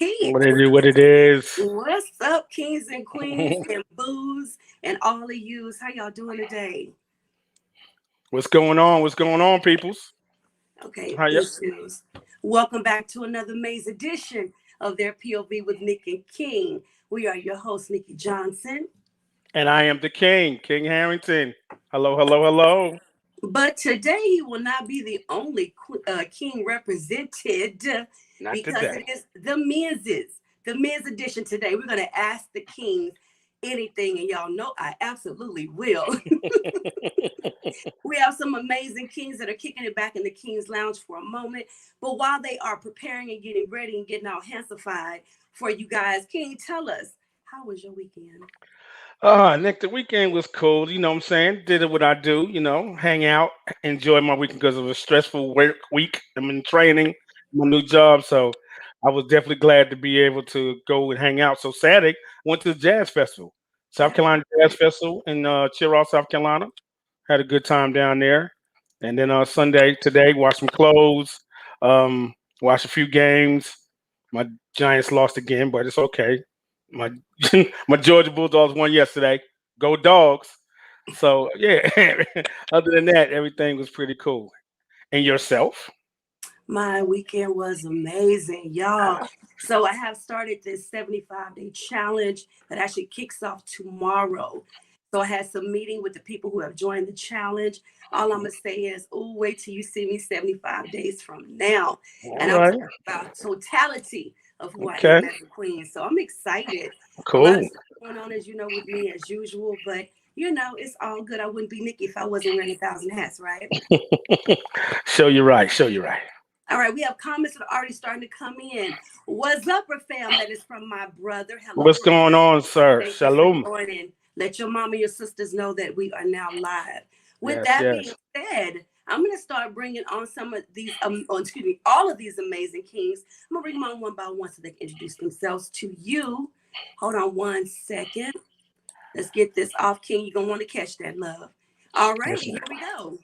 Pete. What it is. What's up, kings and queens and boos and all of yous? How y'all doing today? What's going on? What's going on, peoples? Okay, How you? issues. Welcome back to another amazing edition of Their POV with Nick and King. We are your host, Nikki Johnson. And I am the king, King Harrington. Hello, hello, hello. But today he will not be the only king represented Not because today. it is the men's edition today. We're going to ask the kings anything, and y'all know I absolutely will. We have some amazing kings that are kicking it back in the King's Lounge for a moment. But while they are preparing and getting ready and getting all handsomeified for you guys, King, tell us, how was your weekend? Nick, the weekend was cool. You know what I'm saying? Did it what I do, hang out, enjoy my weekend because it was a stressful work week. I'm in training, my new job. So I was definitely glad to be able to go and hang out. So Saturday, went to the Jazz Festival, South That's Carolina Jazz great. Festival in Cheraw, South Carolina. Had a good time down there. And then Sunday today, washed some clothes, um, watched a few games. My Giants lost again, but it's okay. My my Georgia Bulldogs won yesterday. Go Dogs! So yeah. Other than that, everything was pretty cool. And yourself? My weekend was amazing, y'all. So I have started this 75-day challenge that actually kicks off tomorrow. So I had some meeting with the people who have joined the challenge. All I'm gonna say is, oh, wait till you see me 75 days from now. All And I'm right. talking about totality of who I Okay. am as a queen. So I'm excited. A lot of Cool. stuff going on, as you know, with me as usual, but it's all good. I wouldn't be Nikki if I wasn't wearing 1,000 hats, right? Show you right. Show you right. All right, we have comments that are already starting to come in. What's up, fam? That is from my brother. Hello, What's going Rafael. on, sir? Thank you for Shalom. joining. Let your mom and your sisters know that we are now live. With Yes, that being yes. said, I'm going to start bringing on some of these, all of these amazing kings. I'm going to bring them on one by one so they can introduce themselves to you. Hold on one second. Let's get this off, King. You're going to want to catch that love. All right, Yes, here ma'am. we go.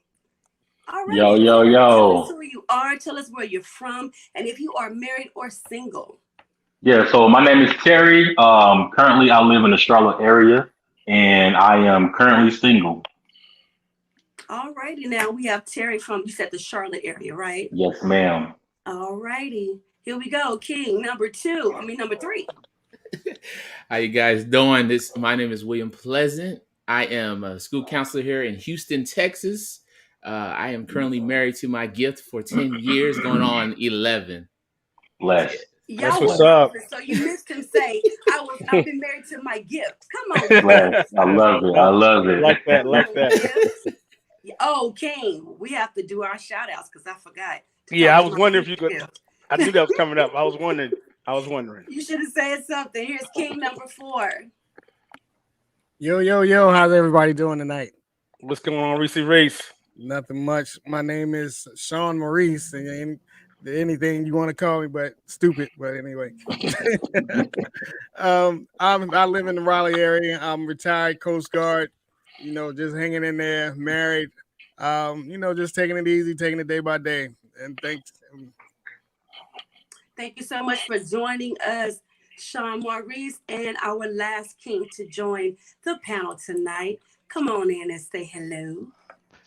All Yo, righty. yo, Tell us yo. who you are. Tell us where you're from, and if you are married or single. Yeah, so my name is Terry. Currently I live in the Charlotte area and I am currently single. All righty. Now we have Terry from, you said, the Charlotte area, right? Yes, ma'am. All righty. Here we go. King number three. How you guys doing? My name is William Pleasant. I am a school counselor here in Houston, Texas. I am currently married to my gift for 10 years, going on 11. Bless. That's Y'all were what's up. frozen, so you missed him say, I've been married to my gift. Come on, King. Bless. I That's love what's it. I up. love Like it. that. Come Like on, that. gift. Oh, King, we have to do our shout outs because I forgot to Yeah, talk I to was my wondering if you could. gift. I knew that was coming up. I was wondering. I was wondering. You should have said something. Here's King number 4. Yo, yo, yo, how's everybody doing tonight? What's going on, Reese Reese? Nothing much. My name is Sean Maurice, and anything you want to call me, but stupid. But anyway, I live in the Raleigh area. I'm retired Coast Guard. Just hanging in there, married. Just taking it easy, taking it day by day. And thanks. Thank you so much for joining us, Sean Maurice, and our last king to join the panel tonight. Come on in and say hello.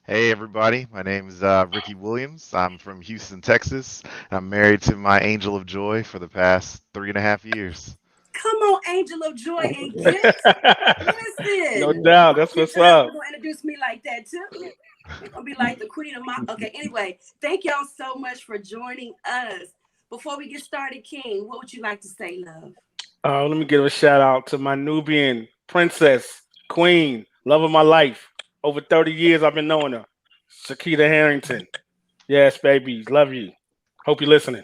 Hey everybody, my name is Ricky Williams. I'm from Houston, Texas. I'm married to my angel of joy for the past 3.5 years. Come on, Angel of Joy and Gift. No Listen, doubt. That's your what's up. husband gonna introduce me like that too. You're gonna be like the queen of my. Okay, anyway, thank y'all so much for joining us. Before we get started, King, what would you like to say, love? Let me give a shout out to my Nubian princess, queen, love of my life. Over 30 years I've been knowing her. Shakita Harrington. Yes, baby. Love you. Hope you're listening.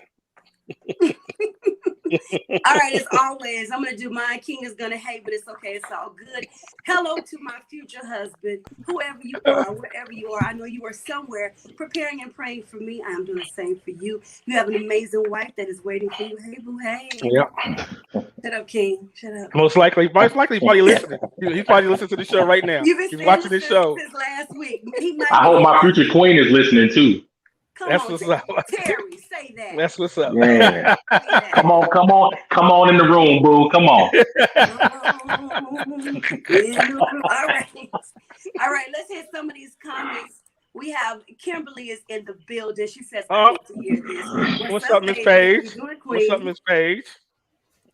All right, as always, I'm gonna do mine. King is gonna hate, but it's okay. It's all good. Hello to my future husband, whoever you are, wherever you are. I know you are somewhere preparing and praying for me. I am doing the same for you. You have an amazing wife that is waiting for you. Hey, boo, hey. Yep. Shut up, King. Shut up. Most likely he's probably listening. He's probably listening to the show right now. You've been He's saying watching the this show. since last week. He might I be. hope my future queen is listening too. Come That's on, what's up. Terry, say Say that. That's what's up. Yeah. Say that. Come on in the room, boo. Come on. All right. All right. Let's hit some of these comments. We have Kimberly is in the building. She says, I Oh, need to hear this. what's up, Miss baby? Page? You doing, What's up, queen? Miss Page?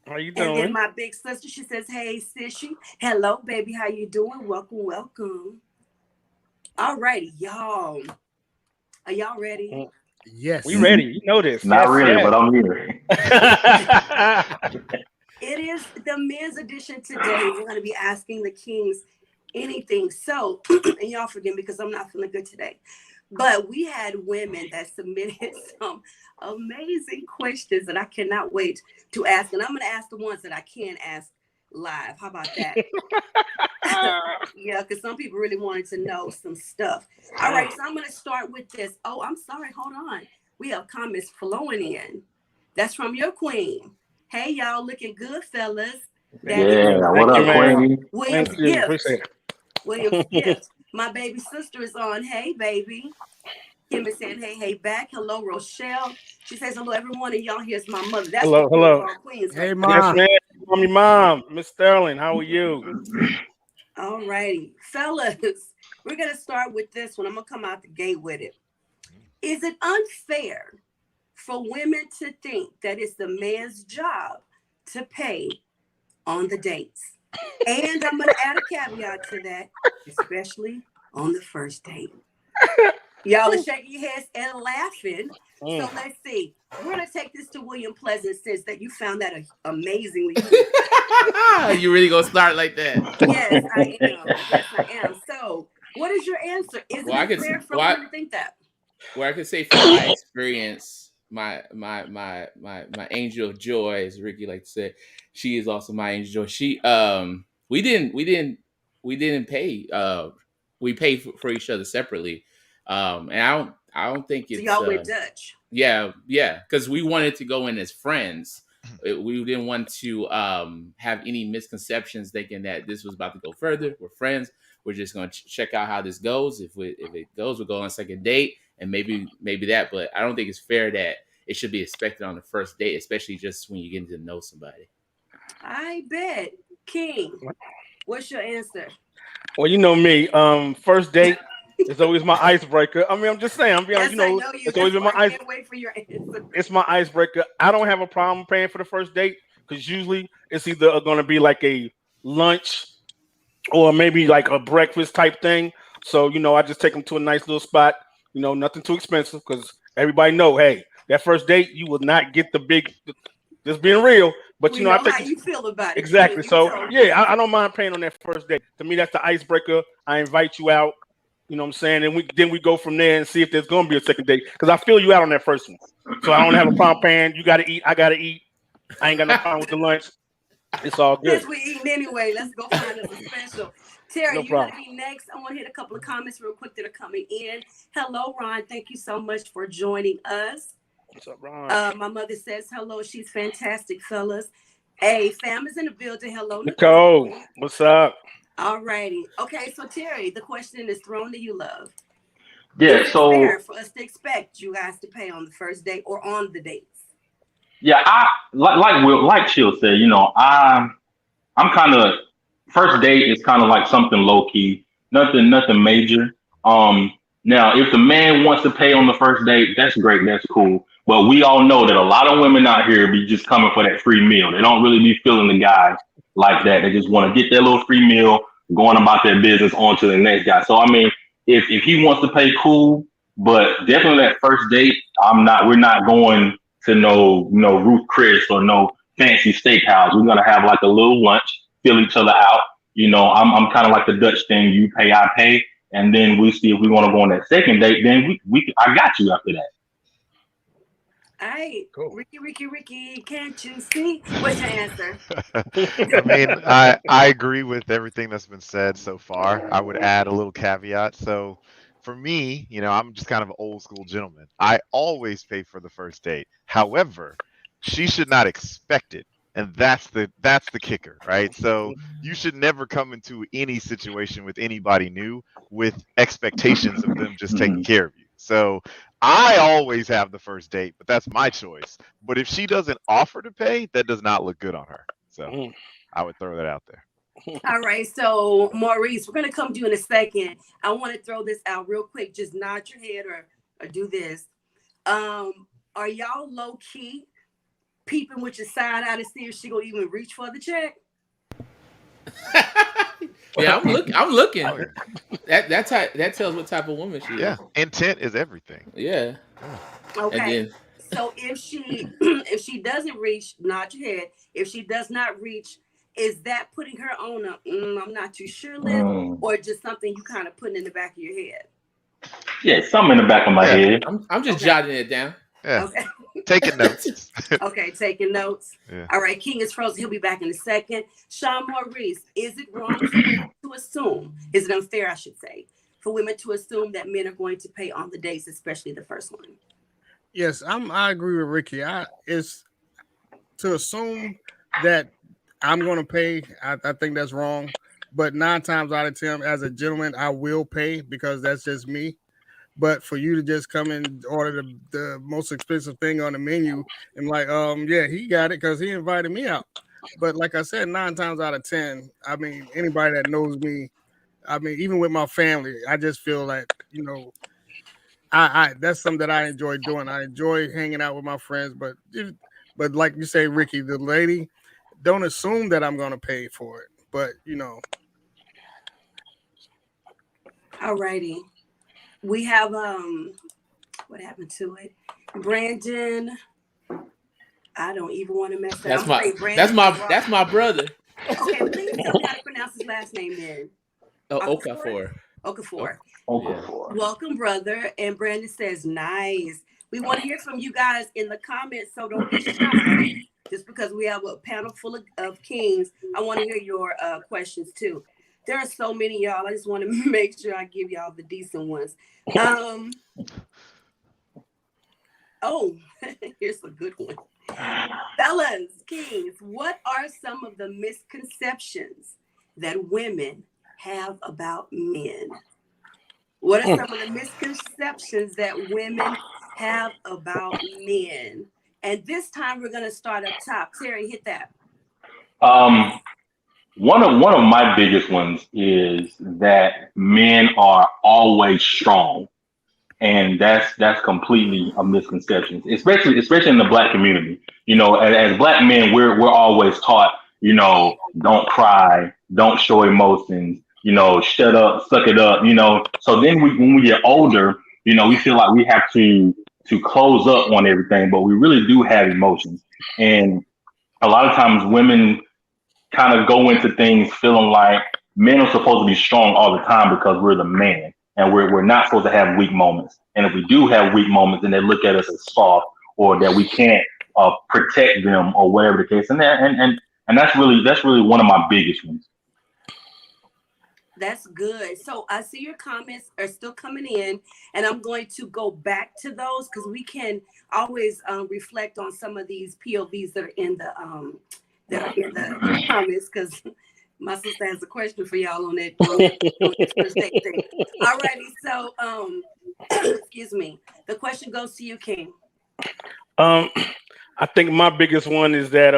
How you And then doing? my big sister, she says, hey, sissy. Hello, baby. How you doing? Welcome, welcome. All righty, y'all. Are y'all ready? Yes. We ready. You know this. Not Yes, really, yes. but I'm here. It is the men's edition today. We're going to be asking the kings anything. So, and y'all forgive me because I'm not feeling good today. But we had women that submitted some amazing questions that I cannot wait to ask. And I'm going to ask the ones that I can ask live. How about that? Yeah, because some people really wanted to know some stuff. All right, so I'm going to start with this. Oh, I'm sorry. Hold on. We have comments flowing in. That's from your queen. Hey, y'all, looking good, fellas. That Yeah. is What you, up, man. Queen? William's Thank you. gift. Appreciate it. William's gift. My baby sister is on. Hey, baby. Kim is saying, hey, back. Hello, Rochelle. She says, hello, everyone. And y'all, here's my mother. That's Hello, the queen hello. of all queens. Hey, Right? Ma. Yes, man. Call me Mom. Miss Sterling, how are you? All righty. Fellas, we're going to start with this one. I'm going to come out the gate with it. Is it unfair for women to think that it's the man's job to pay on the dates? And I'm going to add a caveat to that, especially on the first date. Y'all are shaking your heads and laughing. So let's see. We're going to take this to William Pleasant since that you found that amazingly. You really gonna start like that? Yes, I am. Yes, I am. So what is your answer? Is Well, I it could- unfair for well, I- women to think that? Well, I can say from my experience, my angel of joy, as Ricky likes to say, she is also my angel of joy. She we didn't pay. We pay for each other separately. And I don't think So it's y'all went Dutch. yeah, because we wanted to go in as friends. We didn't want to have any misconceptions thinking that this was about to go further. We're friends. We're just going to check out how this goes. If it goes, we'll go on a second date and maybe that. But I don't think it's fair that it should be expected on the first date, especially just when you're getting to know somebody. I bet. King, what's your answer? Well, you know me. First date is always my icebreaker. I mean, I'm just saying. I'm being Yes, honest, I know you. it's always been my I ice. can't wait for your answer. It's my icebreaker. I don't have a problem paying for the first date because usually it's either going to be like a lunch or maybe like a breakfast type thing. So, I just take them to a nice little spot, nothing too expensive because everybody know, hey, that first date, you will not get the big, just being real. But, We I know take how you feel about it. exactly. King. So, yeah, I don't mind paying on that first date. To me, that's the icebreaker. I invite you out. You know what I'm saying? And we go from there and see if there's going to be a second date because I feel you out on that first one. So I don't have a problem paying. You got to eat. I got to eat. I ain't got no problem with the lunch. It's all good. Since we eating anyway, let's go find us a special. Terry, No you're going to problem. be next. I want to hit a couple of comments real quick that are coming in. Hello, Ron. Thank you so much for joining us. What's up, Ron? My mother says hello. She's fantastic, fellas. Hey, fam is in the building. Hello, Nicole, what's up? All righty. Okay, so Terry, the question is thrown to you, love. Yeah. Is it So fair for us to expect you guys to pay on the first date or on the dates? yeah, I like Chill said. I'm kind of first date is kind of like something low key, nothing major. Um, Now if the man wants to pay on the first date, that's great, that's cool. But we all know that a lot of women out here be just coming for that free meal. They don't really be feeling the guy like that. They just want to get their little free meal, going about their business, on to the next guy. So I mean, if he wants to pay, cool. But definitely that first date, we're not going to no Ruth Chris or no fancy steakhouse. We're gonna have like a little lunch, fill each other out. I'm kind of like the Dutch thing. You pay, I pay, and then we see if we want to go on that second date. Then I got you after that. All right, Cool. Ricky, can't you see? What's your answer? I mean, I agree with everything that's been said so far. I would add a little caveat. So for me, I'm just kind of an old school gentleman. I always pay for the first date. However, she should not expect it. And that's the kicker, right? So you should never come into any situation with anybody new with expectations of them just taking care of you. So I always have the first date, but that's my choice. But if she doesn't offer to pay, that does not look good on her. So I would throw that out there. All right, so Maurice, we're gonna come to you in a second. I want to throw this out real quick. Just nod your head or do this. Are y'all low key peeping with your side eye to see if she gonna even reach for the check? Yeah, I'm looking. Oh, yeah. That tells what type of woman she is. Yeah, intent is everything. Yeah. Okay. And then, So if she doesn't reach, nod your head. If she does not reach, is that putting her on a I'm not too sure list, or just something you kind of putting in the back of your head? Yeah, something in the back of my head. I'm just jotting it down. Yeah. Okay. Taking notes. Okay, taking notes. Yeah. All right, King is frozen. He'll be back in a second. Sean Maurice, is it wrong for women to assume, is it unfair, I should say, for women to assume that men are going to pay on the dates, especially the first one? Yes, I agree with Ricky. It's to assume that I'm going to pay. I think that's wrong. But 9 times out of 10, as a gentleman, I will pay because that's just me. But for you to just come and order the most expensive thing on the menu and like, yeah, he got it because he invited me out. But like I said, 9 times out of 10, I mean, anybody that knows me, I mean, even with my family, I just feel like, you know, I that's something that I enjoy doing. I enjoy hanging out with my friends, but like you say, Ricky, the lady, don't assume that I'm gonna pay for it. But you know. All righty. We have what happened to it? Brandon. I don't even want to mess that That's up. that's my brother. Okay, please tell me how to pronounce his last name then. Okafor. Okafor. Okafor. Welcome, brother. And Brandon says, nice. We want to hear from you guys in the comments, so don't be shy. Just because we have a panel full of kings, I want to hear your questions too. There are so many, y'all. I just want to make sure I give y'all the decent ones. Oh, here's a good one. Fellas, kings, what are some of the misconceptions that women have about men? What are some of the misconceptions that women have about men? And this time we're going to start up top. Terry, hit that. One of my biggest ones is that men are always strong, and that's completely a misconception, especially in the Black community. You know, as Black men, we're always taught, you know, don't cry, don't show emotions, you know, shut up, suck it up, you know. So then when we get older, you know, we feel like we have to close up on everything, but we really do have emotions, and a lot of times women kind of go into things feeling like men are supposed to be strong all the time because we're the man, and we're not supposed to have weak moments. And if we do have weak moments, then they look at us as soft, or that we can't protect them, or whatever the case. And that's really one of my biggest ones. That's good. So I see your comments are still coming in, and I'm going to go back to those because we can always reflect on some of these POVs that are in the comments, because my sister has a question for y'all on that first date thing. All righty, so excuse me. The question goes to you, King. I think my biggest one is that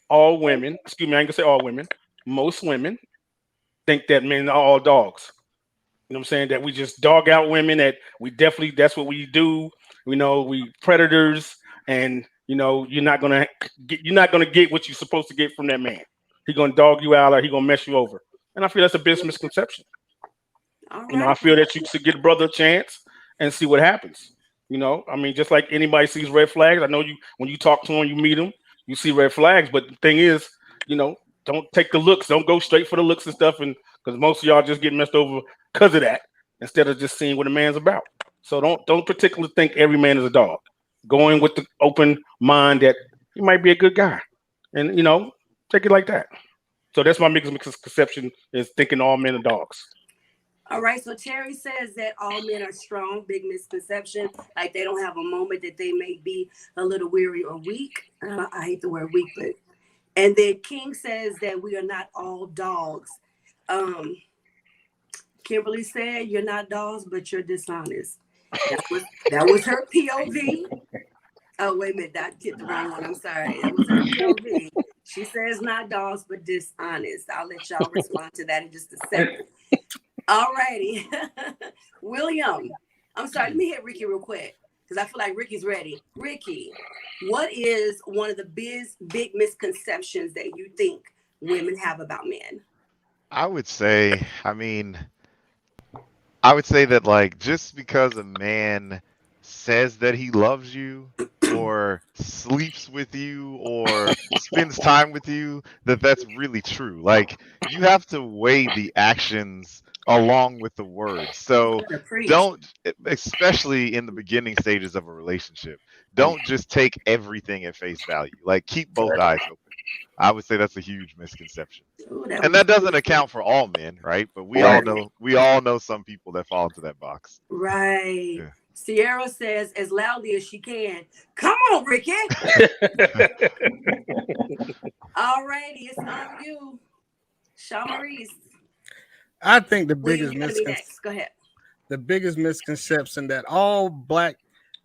all women, excuse me, I ain't gonna say all women, most women think that men are all dogs. You know what I'm saying? That we just dog out women, that we definitely, that's what we do. You know, we predators, and you know, you're not gonna get what you're supposed to get from that man. He's gonna dog you out, or he's gonna mess you over. And I feel that's a big misconception. All You know, right. I feel that you should give a brother a chance and see what happens. You know, I mean, just like anybody sees red flags. I know you, when you talk to them, you meet them, you see red flags. But the thing is, you know, don't take the looks. Don't go straight for the looks and stuff. And because most of y'all just get messed over because of that, instead of just seeing what a man's about. So don't particularly think every man is a dog. Go in with the open mind that he might be a good guy, and you know, take it like that. So that's my biggest misconception, is thinking all men are dogs. All right, so Terry says that all men are strong. Big misconception. Like they don't have a moment that they may be a little weary or weak. I hate the word weak, but. And then King says that we are not all dogs. Kimberly said, you're not dogs, but you're dishonest. That was her POV. Oh, wait a minute, that hit the wrong one. I'm sorry. That was her POV. She says not dogs, but dishonest. I'll let y'all respond to that in just a second. All righty. William, I'm sorry. Let me hit Ricky real quick because I feel like Ricky's ready. Ricky, what is one of the big misconceptions that you think women have about men? I would say, I would say that like just because a man says that he loves you or sleeps with you or spends time with you, that's really true. Like you have to weigh the actions along with the words. So don't, especially in the beginning stages of a relationship, don't just take everything at face value. Like keep both eyes open. I would say that's a huge misconception. And that doesn't account for all men, right? But we all know some people that fall into that box. Right. Yeah. Sierra says as loudly as she can, come on, Ricky. All righty, it's on you. Sean Maurice. I think the biggest misconception that all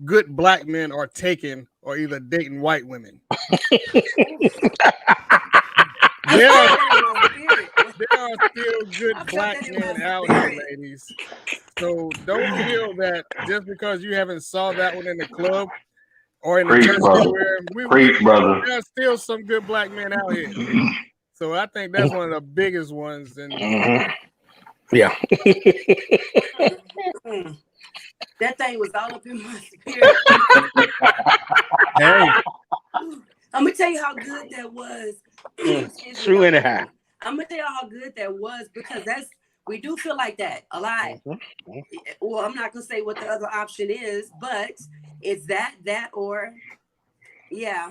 good black men are taking or either dating white women. There are still good black men out here, ladies. So don't feel that just because you haven't saw that one in the club or in the church anywhere, brother. There are still some good black men out here. So I think that's one of the biggest ones. And yeah. That thing was all up in my spirit. Hey. I'm gonna tell you how good that was. True and a half. I'm gonna tell you how good that was because we do feel like that a lot. Well, I'm not gonna say what the other option is, but it's that or yeah.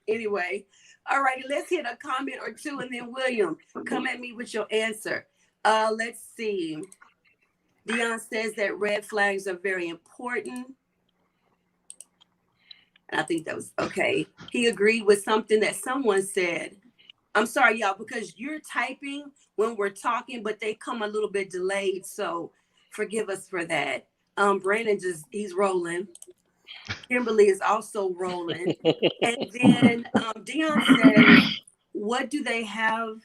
Anyway, all righty, let's hit a comment or two, and then William, come at me with your answer. Let's see. Dion says that red flags are very important. And I think that was okay. He agreed with something that someone said. I'm sorry, y'all, because you're typing when we're talking, but they come a little bit delayed. So forgive us for that. Brandon he's rolling. Kimberly is also rolling. And then Dion said, what do they have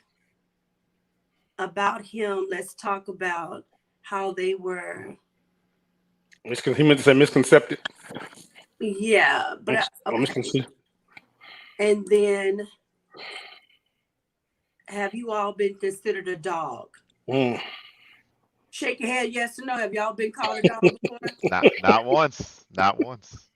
about him? Let's talk about how they were. He meant to say misconcepted. Yeah, but okay. And then, have you all been considered a dog? Shake your head, yes or no. Have y'all been called a dog before? Not once. Not once.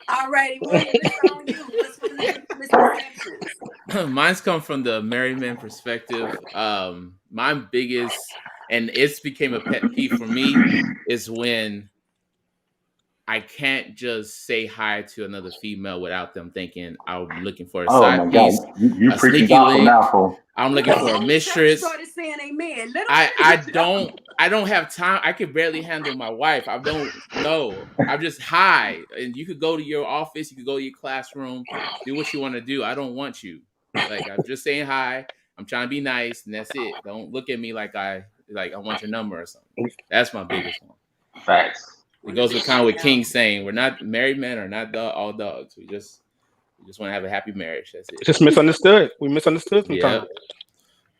All righty, William, it's on you. What's one of the misconceptions? Mine's come from the married man perspective. My biggest, and it's became a pet peeve for me, is when I can't just say hi to another female without them thinking I'm looking for a side piece. You preaching gospel now, fool. I'm looking for a mistress. Started saying amen. I don't have time. I can barely handle my wife. I don't know. I'm just hi. And you could go to your office, you could go to your classroom, do what you want to do. I don't want you. Like I'm just saying hi. I'm trying to be nice, and that's it. Don't look at me like I want your number or something. That's my biggest one. Facts. It goes with kind of what King's saying. We're not married men are not all dogs. We just want to have a happy marriage. That's it. Just misunderstood. We misunderstood sometimes.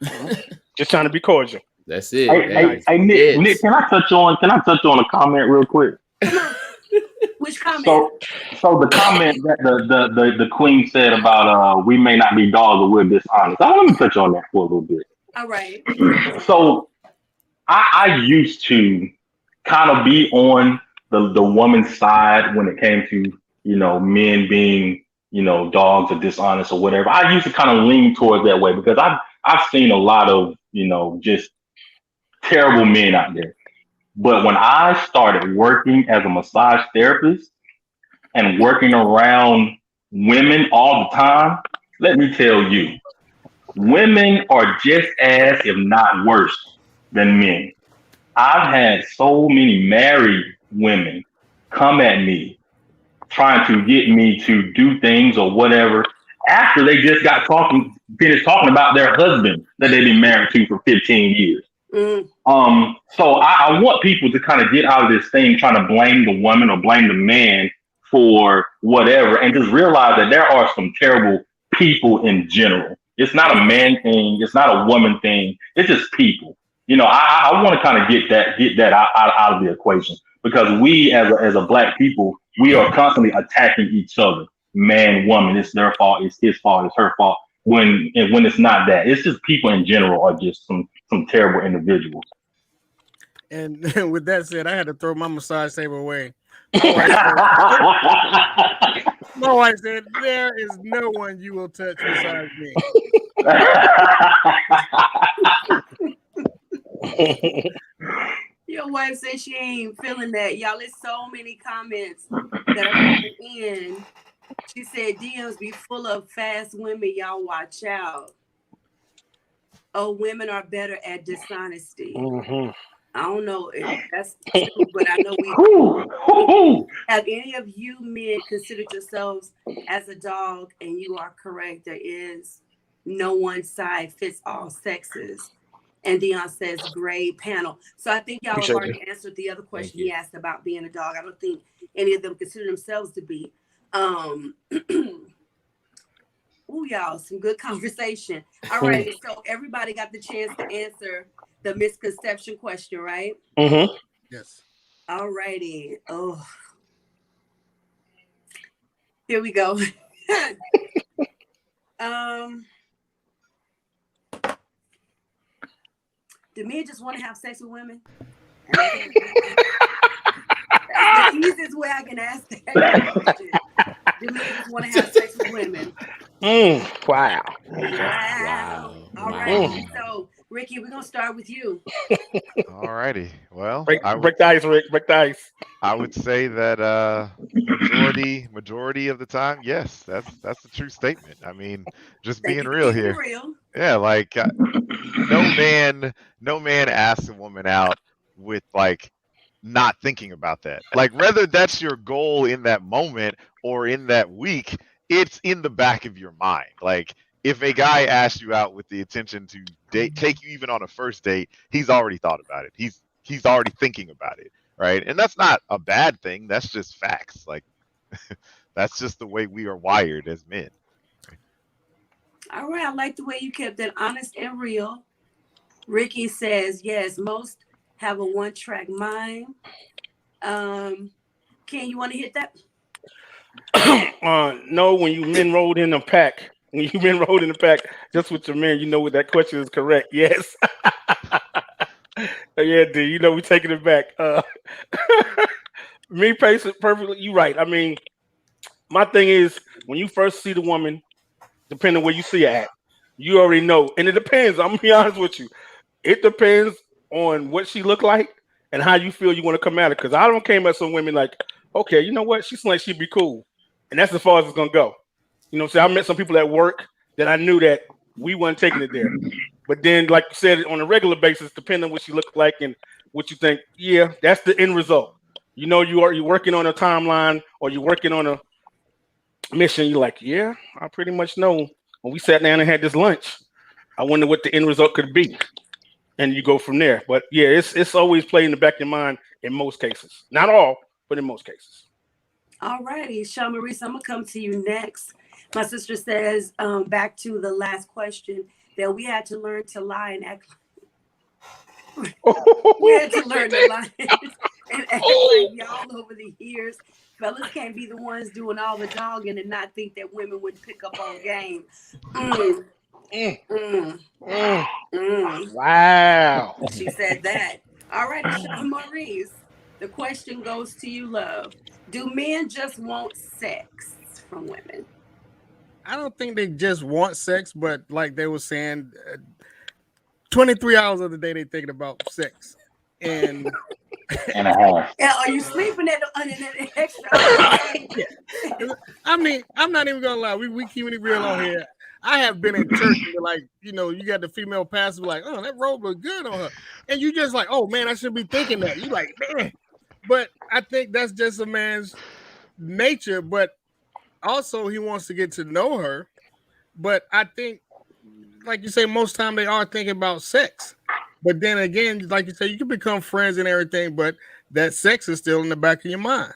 Yeah. Just trying to be cordial. That's it. Hey, Nick, can I touch on a comment real quick? Which comment? So the comment that the queen said about we may not be dogs or we're dishonest. I want to touch on that for a little bit. All right. So I used to kind of be on the woman's side when it came to, men being, dogs or dishonest or whatever. I used to kind of lean towards that way because I've seen a lot of, just terrible men out there. But when I started working as a massage therapist and working around women all the time, let me tell you, women are just as, if not worse, than men. I've had so many married women come at me trying to get me to do things or whatever after they just finished talking about their husband that they've been married to for 15 years. So I want people to kind of get out of this thing trying to blame the woman or blame the man for whatever, and just realize that there are some terrible people in general. It's not a man thing. It's not a woman thing. It's just people. I want to kind of get that out of the equation, because we as a black people, we are constantly attacking each other. Man, woman, it's their fault. It's his fault. It's her fault. When it's not that, it's just people in general are just some terrible individuals. And with that said, I had to throw my massage table away. My wife said, "There is no one you will touch besides me." Your wife said she ain't feeling that. Y'all, there's so many comments that are coming in. She said DMs be full of fast women. Y'all watch out. Oh, women are better at dishonesty. Mm-hmm. I don't know if that's true, but I know we have any of you men considered yourselves as a dog, and you are correct. There is no one size fits all sexes. And Dion says, great panel. So I think y'all have already answered the other question he asked about being a dog. I don't think any of them consider themselves to be. Ooh, y'all, some good conversation. All right, so everybody got the chance to answer the misconception question, right? Mm-hmm. Yes. All righty. Oh, here we go. Do men just want to have sex with women? That's the easiest way I can ask that question. Do men just want to have sex with women? Wow. All right. So, Ricky, we're gonna start with you. All righty. Well, Break the ice, Rick. Break the ice. I would say that majority of the time, yes, that's the true statement. I mean, just being real here. Yeah, like no man asks a woman out with like not thinking about that. Like whether that's your goal in that moment or in that week, it's in the back of your mind. Like if a guy asks you out with the intention to take you even on a first date, he's already thought about it. He's already thinking about it, right? And that's not a bad thing. That's just facts. Like that's just the way we are wired as men. All right, I like the way you kept it honest and real. Ricky says, yes, most have a one-track mind. Ken, you want to hit that? No, when you men rolled in a pack, just with your men, you know what that question is correct. Yes. Yeah, dude, you know we taking it back. Me perfectly, you right. I mean, my thing is when you first see the woman, depending where you see her at, you already know. And it depends. I'm gonna be honest with you. It depends on what she look like and how you feel you want to come at her. Because I don't came at some women like, okay, you know what? She seems like she'd be cool. And that's as far as it's gonna go. You know what I'm saying? I met some people at work that I knew that we weren't taking it there. But then, like you said, on a regular basis, depending on what she looks like and what you think, yeah, that's the end result. You know, you're working on a timeline or you're working on a mission. You're like, yeah, I pretty much know. When we sat down and had this lunch, I wonder what the end result could be. And you go from there. But yeah, it's always played in the back of your mind in most cases. Not all, but in most cases. All righty, Sean Maurice, I'm gonna come to you next. My sister says, back to the last question, that we had to learn to lie and act like we had to learn to lie and act like y'all over the years. Fellas can't be the ones doing all the dogging and not think that women would pick up on game. Wow. She said that. All right, Sean Maurice, the question goes to you, love. Do men just want sex from women? I don't think they just want sex, but like they were saying, 23 hours of the day they thinking about sex. And and a half. Yeah, are you sleeping at the extra? I mean, I'm not even gonna lie. We keep it real on here. I have been in church and like, you know, you got the female pastor like, oh, that robe look good on her. And you just like, oh man, I should be thinking that. You like, man. But I think that's just a man's nature. But also he wants to get to know her. But I think, like you say, most time they are thinking about sex. But then again, like you said, you can become friends and everything, but that sex is still in the back of your mind.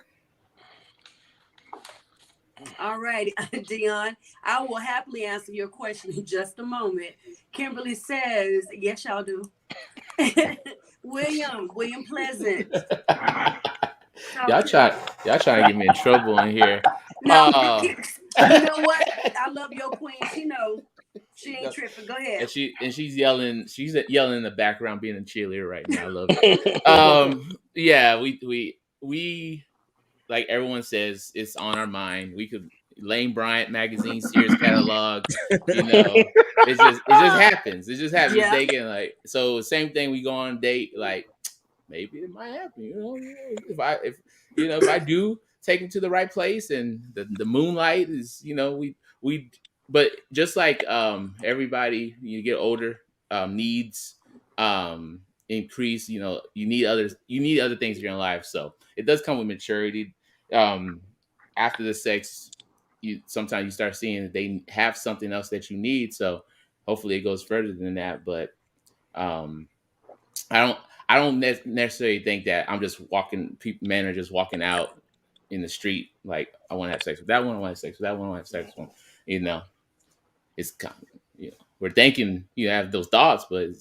All right, Dion, I will happily answer your question in just a moment. Kimberly says, yes, y'all do. William Pleasant. Y'all trying to get me in trouble in here. No, you know what? I love your queen. She knows. She ain't tripping. Go ahead. And she's yelling in the background, being a cheerleader right now. I love it. Yeah, we like everyone says, it's on our mind. We could Lane Bryant magazine, Sears catalog, it just happens. It just happens. Yeah. Like, so same thing, we go on a date, like maybe it might happen, if I do take him to the right place and the moonlight is, we but just like everybody, you get older, needs increase, you need other things in your life. So it does come with maturity. After the sex, sometimes you start seeing that they have something else that you need. So hopefully it goes further than that. But I don't necessarily think that I'm just men are just walking out in the street like, I want to have sex with that one, I want to have sex with that one, I want to have sex with one. It's kind of, we're thinking you have those thoughts, but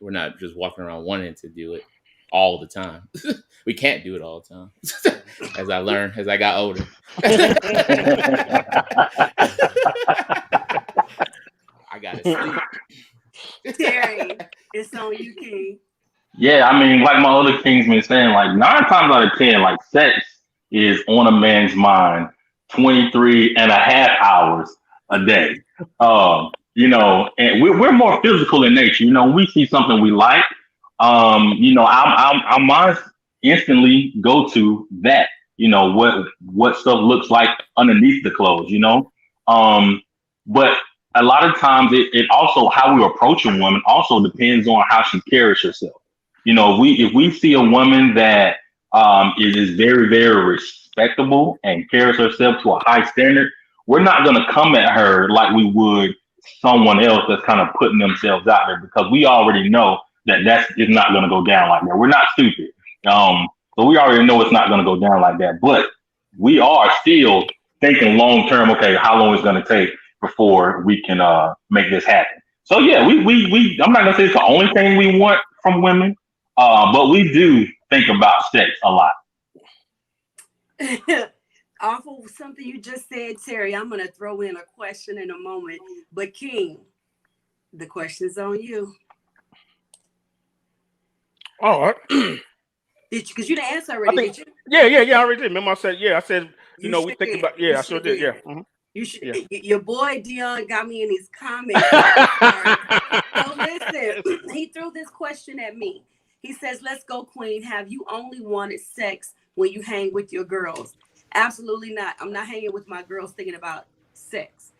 we're not just walking around wanting to do it all the time. We can't do it all the time. As I learned, as I got older. I gotta sleep. Terry, it's on you, King. Yeah, I mean, like my other kings been saying, like 9 times out of 10, like sex is on a man's mind 23 and a half hours a day. And we're more physical in nature. We see something we like. Our minds instantly go to that. What stuff looks like underneath the clothes. But a lot of times it also, how we approach a woman also depends on how she carries herself. If we see a woman that is very, very respectable and carries herself to a high standard, we're not going to come at her like we would someone else that's kind of putting themselves out there, because we already know that is not going to go down like that. We're not stupid. So we already know it's not going to go down like that. But we are still thinking long term, okay, how long is it going to take before we can make this happen? So yeah, we I'm not going to say it's the only thing we want from women, but we do think about sex a lot. Off of something you just said, Terry, I'm going to throw in a question in a moment. But King, the question's on you. Oh, did you? Because you didn't answer already, did you? Yeah, I already did. Remember, I said, we think about. Yeah, I sure did. Yeah. Mm-hmm. You should. Yeah. Your boy Dion got me in his comments. So listen, he threw this question at me. He says, "Let's go, Queen. Have you only wanted sex when you hang with your girls?" Absolutely not. I'm not hanging with my girls thinking about sex.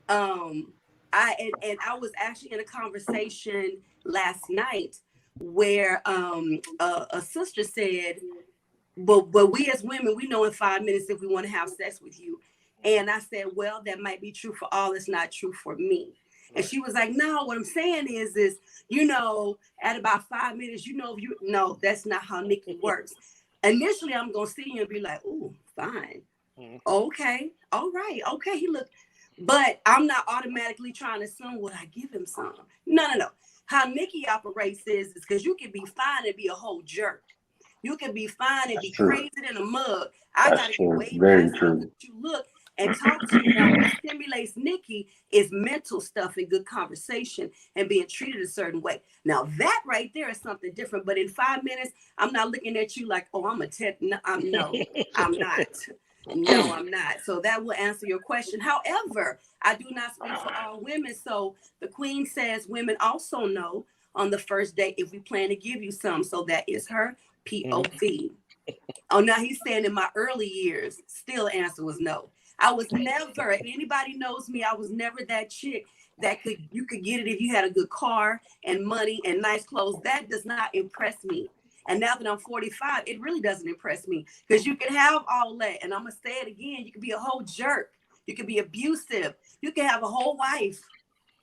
I was actually in a conversation last night where a sister said, but we as women, we know in 5 minutes if we want to have sex with you. And I said, well, that might be true for all. It's not true for me. And she was like, no, what I'm saying is at about 5 minutes, no, that's not how Nikki works. Initially, I'm going to see you and be like, ooh, fine. Okay. All right. Okay. He looked, but I'm not automatically trying to assume, would I give him some? No. How Nikki operates is because you can be fine and be a whole jerk. You can be fine and be crazy in a mug. I got to get way past how you look and talk to you. Now, what stimulates Nikki is mental stuff and good conversation and being treated a certain way. Now, that right there is something different. But in 5 minutes, I'm not looking at you like, oh, I'm a tech. No, I'm not. No, I'm not. So that will answer your question. However, I do not speak for all women. So the queen says women also know on the first date if we plan to give you some. So that is her POV. Oh, now he's saying in my early years, still answer was no. I was never, if anybody knows me, I was never that chick that you could get it if you had a good car and money and nice clothes. That does not impress me. And now that I'm 45, it really doesn't impress me because you can have all that. And I'm going to say it again. You can be a whole jerk. You can be abusive. You can have a whole wife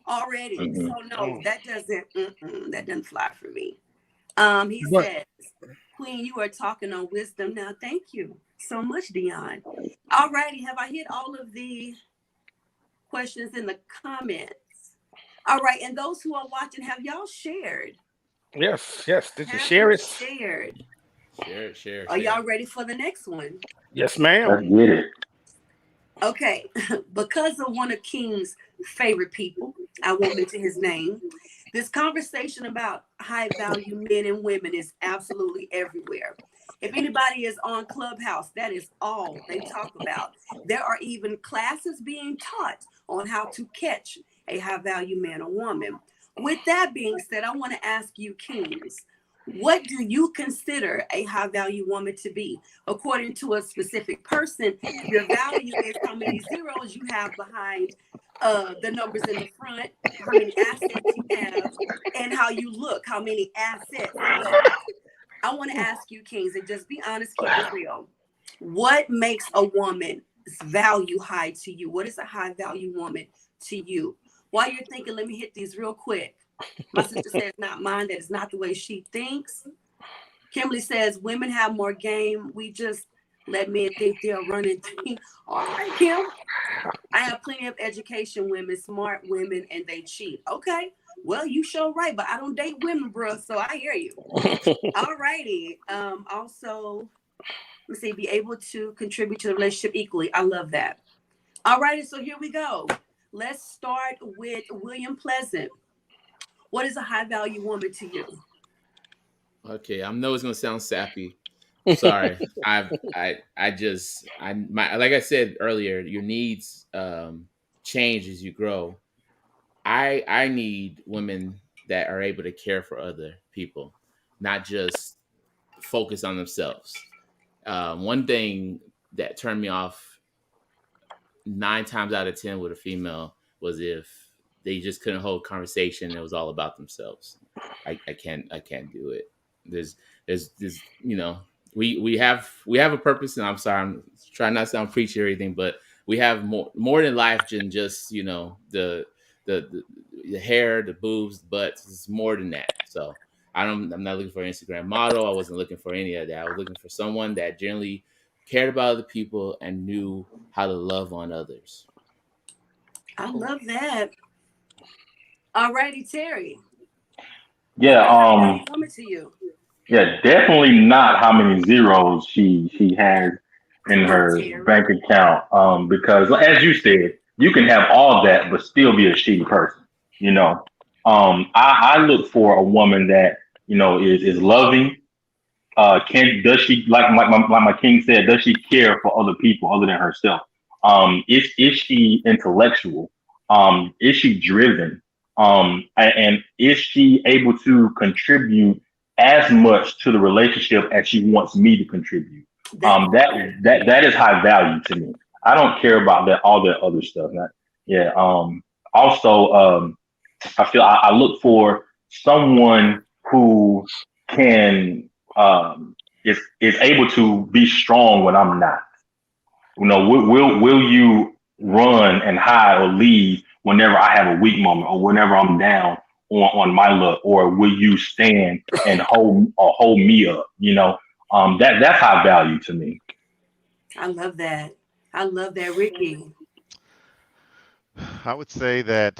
already. So no, that doesn't fly for me. He But says, Queen, you are talking on wisdom now. Thank you so much, Dion. All righty. Have I hit all of the questions in the comments? All right. And those who are watching, have y'all shared? Yes, yes. Did you Have share you it? shared? Share. Are y'all ready for the next one? Yes, Let's ma'am. get it. Okay. Because of one of King's favorite people, I won't mention his name. This conversation about high value men and women is absolutely everywhere. If anybody is on Clubhouse, that is all they talk about. There are even classes being taught on how to catch a high value man or woman. With that being said, I want to ask you, Kings, what do you consider a high value woman to be? According to a specific person, your value is how many zeros you have behind the numbers in the front, how many assets you have, and how you look, how many assets. But I want to ask you, Kings, and just be honest, keep it real. What makes a woman's value high to you? What is a high value woman to you? While you're thinking, let me hit these real quick. My sister says, not mine. That is not the way she thinks. Kimberly says, women have more game. We just let men think they're running things. All right, Kim. I have plenty of education women, smart women, and they cheat. Okay. Well, you sure right, but I don't date women, bro. So I hear you. All righty. Also, let's see, be able to contribute to the relationship equally. I love that. All righty. So here we go. Let's start with William Pleasant. What is a high value woman to you? Okay, I know it's gonna sound sappy. Sorry. I like I said earlier, your needs change as you grow. I need women that are able to care for other people, not just focus on themselves. One thing that turned me off 9 times out of 10 with a female was if they just couldn't hold conversation. It was all about themselves. I can't do it. There's we have a purpose, and I'm sorry, I'm trying not to sound preachy or anything, but we have more than life than just the hair, the boobs, the butts. It's more than that. So I'm not looking for an Instagram model. I wasn't looking for any of that. I was looking for someone that generally cared about other people and knew how to love on others. I love that. All righty, Terry. Yeah, Woman to you. yeah, definitely not how many zeros she has in Come on, her Terry. bank account. Because as you said, you can have all that but still be a shitty person. You know, I look for a woman that is loving. Does she like my king said? Does she care for other people other than herself? Is she intellectual? Is she driven? And is she able to contribute as much to the relationship as she wants me to contribute? That is high value to me. I don't care about all that other stuff. Yeah. Also, I feel I look for someone who can is able to be strong when I'm not. Will you run and hide or leave whenever I have a weak moment or whenever I'm down on my luck, or will you stand and hold me up? That's high value to me. I love that. I love that, Ricky. I would say that,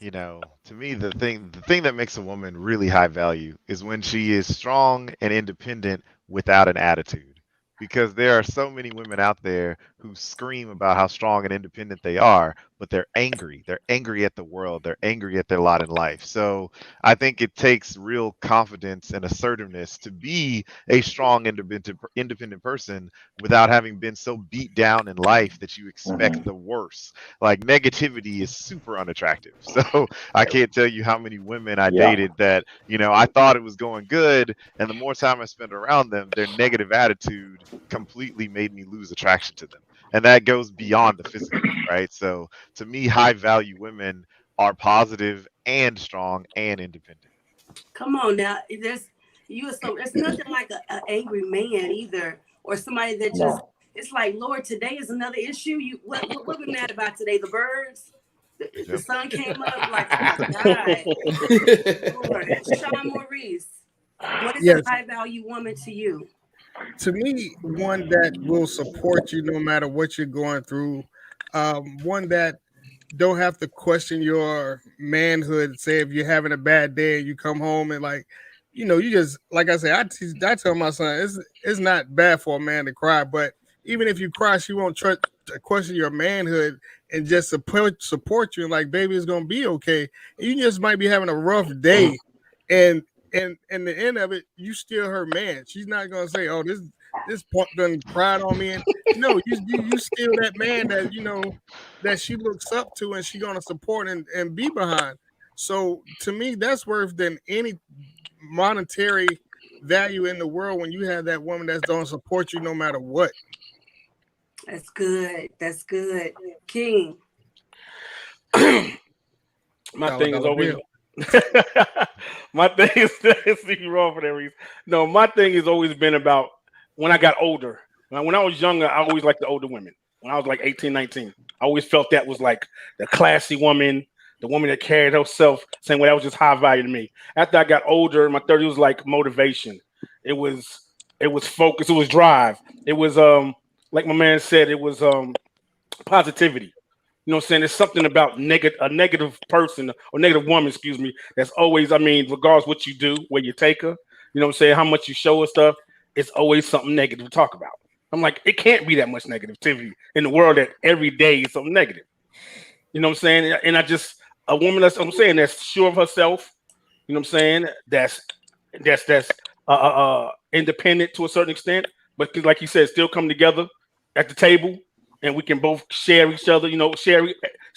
to me, the thing that makes a woman really high value is when she is strong and independent without an attitude. Because there are so many women out there who scream about how strong and independent they are, but they're angry. They're angry at the world. They're angry at their lot in life. So I think it takes real confidence and assertiveness to be a strong, independent person without having been so beat down in life that you expect the worst. Like, negativity is super unattractive. So I can't tell you how many women I Yeah. dated that, I thought it was going good. And the more time I spent around them, their negative attitude completely made me lose attraction to them. And that goes beyond the physical, right? So to me, high value women are positive and strong and independent. Come on now. It's nothing like an angry man either, or somebody that just No. it's like, Lord, today is another issue. What we mad about today? The birds? The Yep. sun came up, like, oh my God. Lord, Sean Maurice. What is a Yes, high value woman to you? to me, one that will support you no matter what you're going through. One that don't have to question your manhood. Say if you're having a bad day and you come home and like, you just like I say, I tell my son it's not bad for a man to cry, but even if you cry, she won't try to question your manhood and just support you and like, baby, it's gonna be okay. And you just might be having a rough day, and and the end of it, you still her man. She's not gonna say, oh, this punk done cried on me, and no, you still that man that that she looks up to and she gonna support and be behind. So to me, that's worth than any monetary value in the world when you have that woman that's gonna support you no matter what. That's good. That's good. King. My Dollar thing is dollar always bill. my thing is see you wrong for that reason. No, my thing has always been about when I got older. When I was younger, I always liked the older women. When I was like 18, 19, I always felt that was like the classy woman, the woman that carried herself, same way that was just high value to me. After I got older, my 30s was like motivation. It was it was focus, it was drive. It was like my man said, it was positivity. You know what I'm saying? There's something about a negative person or negative woman, excuse me, that's always, I mean, regardless what you do, where you take her, you know what I'm saying, how much you show her stuff, it's always something negative to talk about. I'm like, it can't be that much negativity in the world that every day is something negative. You know what I'm saying? And I just a woman I'm saying that's sure of herself, you know what I'm saying? That's independent to a certain extent, but like you said, still come together at the table, and we can both share each other. You know, share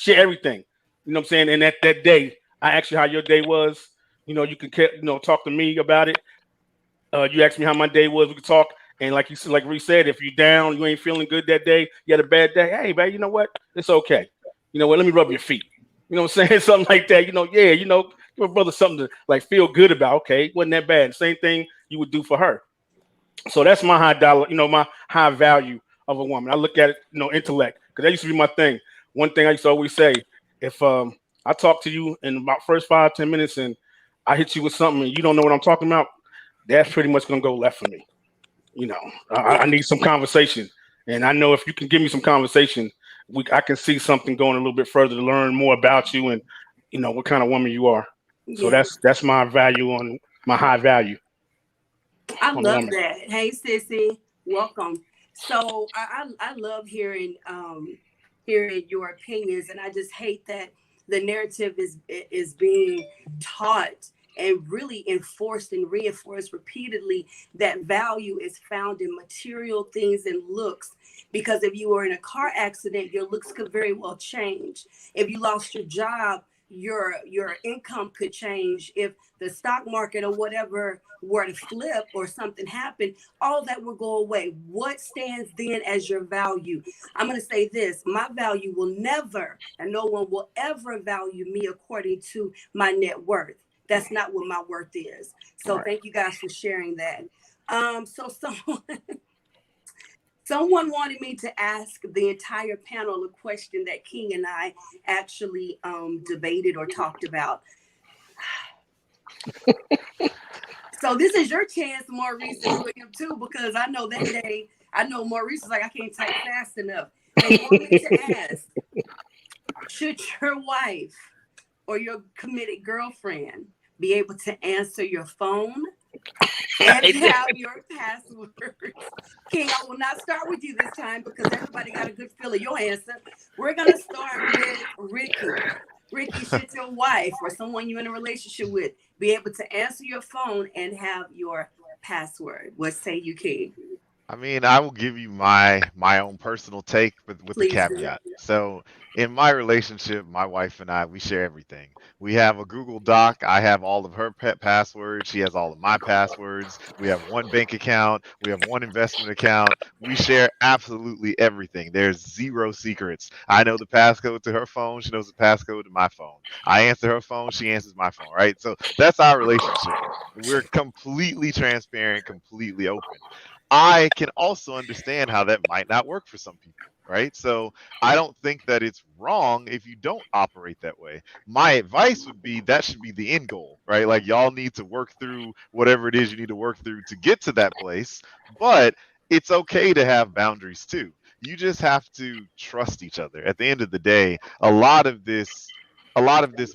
everything. You know what I'm saying? And that day, I asked you how your day was. You know, you can talk to me about it. You asked me how my day was. We could talk. And like you said, like Reese said, if you're down, you ain't feeling good that day, you had a bad day. Hey, man, you know what? It's okay. You know what? Let me rub your feet. You know what I'm saying? Something like that. You know, yeah, give a brother something to like feel good about. Okay, wasn't that bad. Same thing you would do for her. So that's my high dollar, my high value of a woman. I look at it, intellect, because that used to be my thing. One thing I used to always say, if I talk to you in about first 5-10 minutes and I hit you with something and you don't know what I'm talking about, that's pretty much gonna go left for me. You know, I need some conversation, and I know if you can give me some conversation, I can see something going a little bit further to learn more about you and what kind of woman you are. So Yeah. that's my value on my high value I on a love woman. that. Hey, sissy, welcome. So I love hearing your opinions, and I just hate that the narrative is being taught and really enforced and reinforced repeatedly that value is found in material things and looks. Because if you were in a car accident, your looks could very well change. If you lost your job, your income could change. If the stock market or whatever were to flip or something happened, all that will go away. What stands then as your value? I'm going to say this: my value will never, and no one will ever value me according to my net worth. That's not what my worth is. All So right. thank you guys for sharing that. So someone wanted me to ask the entire panel a question that King and I actually debated or talked about. So this is your chance, Maurice and William, too, because I know that day, I know Maurice is like, I can't type fast enough. They want me to ask, should your wife or your committed girlfriend be able to answer your phone and have your passwords? King, I will not start with you this time because everybody got a good feel of your answer. We're going to start with Ricky. Ricky, should your wife or someone you're in a relationship with be able to answer your phone and have your password? What say you, King? I mean, I will give you my own personal take with the Please do. caveat. So, in my relationship, my wife and I, we share everything. We have a Google Doc. I have all of her pet passwords. She has all of my passwords. We have one bank account. We have one investment account. We share absolutely everything. There's zero secrets. I know the passcode to her phone. She knows the passcode to my phone. I answer her phone. She answers my phone, right? So, that's our relationship. We're completely transparent, completely open. I can also understand how that might not work for some people, right? So I don't think that it's wrong if you don't operate that way. My advice would be that should be the end goal, right? Like y'all need to work through whatever it is you need to work through to get to that place, but it's okay to have boundaries too. You just have to trust each other. At the end of the day, a lot of this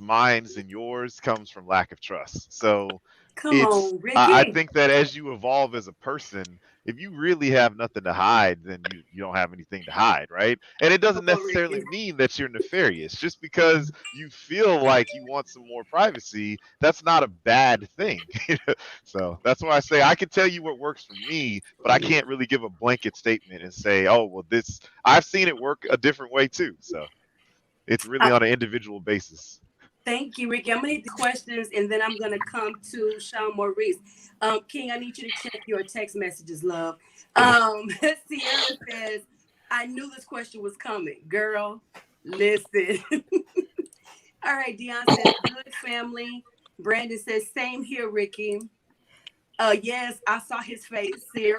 mine's and yours comes from lack of trust. So Come on, I Ricky. think that as you evolve as a person, if you really have nothing to hide, then you don't have anything to hide, right? And it Come doesn't on, necessarily Ricky. mean that you're nefarious. Just because you feel like you want some more privacy, that's not a bad thing. So that's why I say I can tell you what works for me, but I can't really give a blanket statement and say, oh, well, this I've seen it work a different way too. So it's really on an individual basis. Thank you, Ricky. I'm gonna need the questions, and then I'm gonna come to Sean Maurice. King, I need you to check your text messages, love. Sierra says, "I knew this question was coming, girl. Listen." All right, Dion says, "Good family." Brandon says, "Same here, Ricky." Yes, I saw his face, Sierra.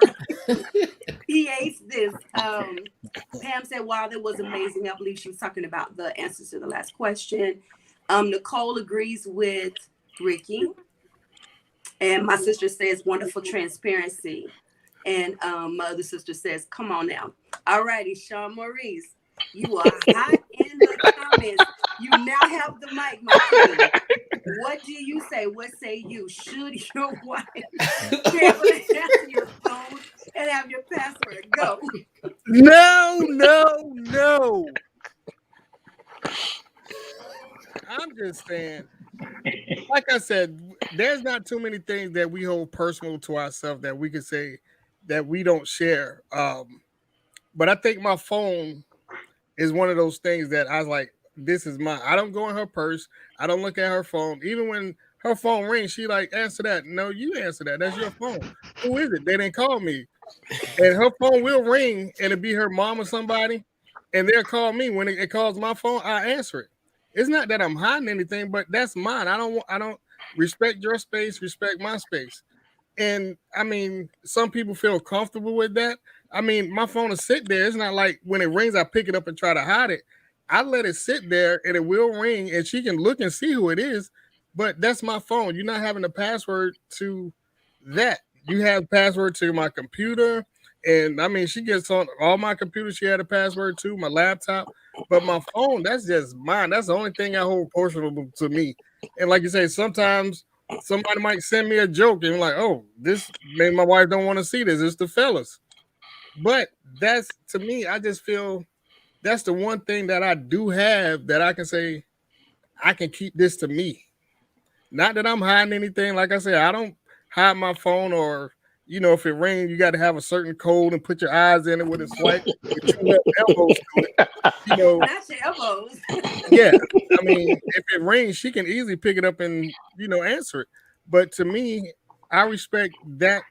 He aced this. Pam said, "Wow, that was amazing." I believe she was talking about the answers to the last question. Nicole agrees with Ricky. And my sister says, "Wonderful transparency." And my other sister says, "Come on now." All righty, Sean Maurice, you are hot in the comments. You now have the mic, my king. What do you say? What say you? Should your wife be able to answer your phone and have your password? Go. No. I'm just saying, like I said, there's not too many things that we hold personal to ourselves that we can say that we don't share. But I think my phone is one of those things that I was like, this is mine. I don't go in her purse. I don't look at her phone. Even when her phone rings, she like, answer that. No, you answer that. That's your phone. Who is it? They didn't call me. And her phone will ring and it'll be her mom or somebody. And they'll call me. When it calls my phone, I answer it. It's not that I'm hiding anything, but that's mine. I don't respect your space, respect my space. And I mean, some people feel comfortable with that. I mean, my phone will sit there. It's not like when it rings, I pick it up and try to hide it. I let it sit there and it will ring and she can look and see who it is. But that's my phone. You're not having a password to that. You have password to my computer. And I mean, she gets on all my computers. She had a password to my laptop. But my phone, that's just mine. That's the only thing I hold personal to me. And like you say, sometimes somebody might send me a joke and like, oh, this maybe my wife don't want to see this. It's the fellas. But that's to me, I just feel that's the one thing that I do have that I can say I can keep this to me. Not that I'm hiding anything. Like I said, I don't hide my phone or if it rings, you got to have a certain code and put your eyes in it with a swipe with two left elbows to it. Not your elbows. Yeah. I mean, if it rings, she can easily pick it up and answer it. But to me, I respect that.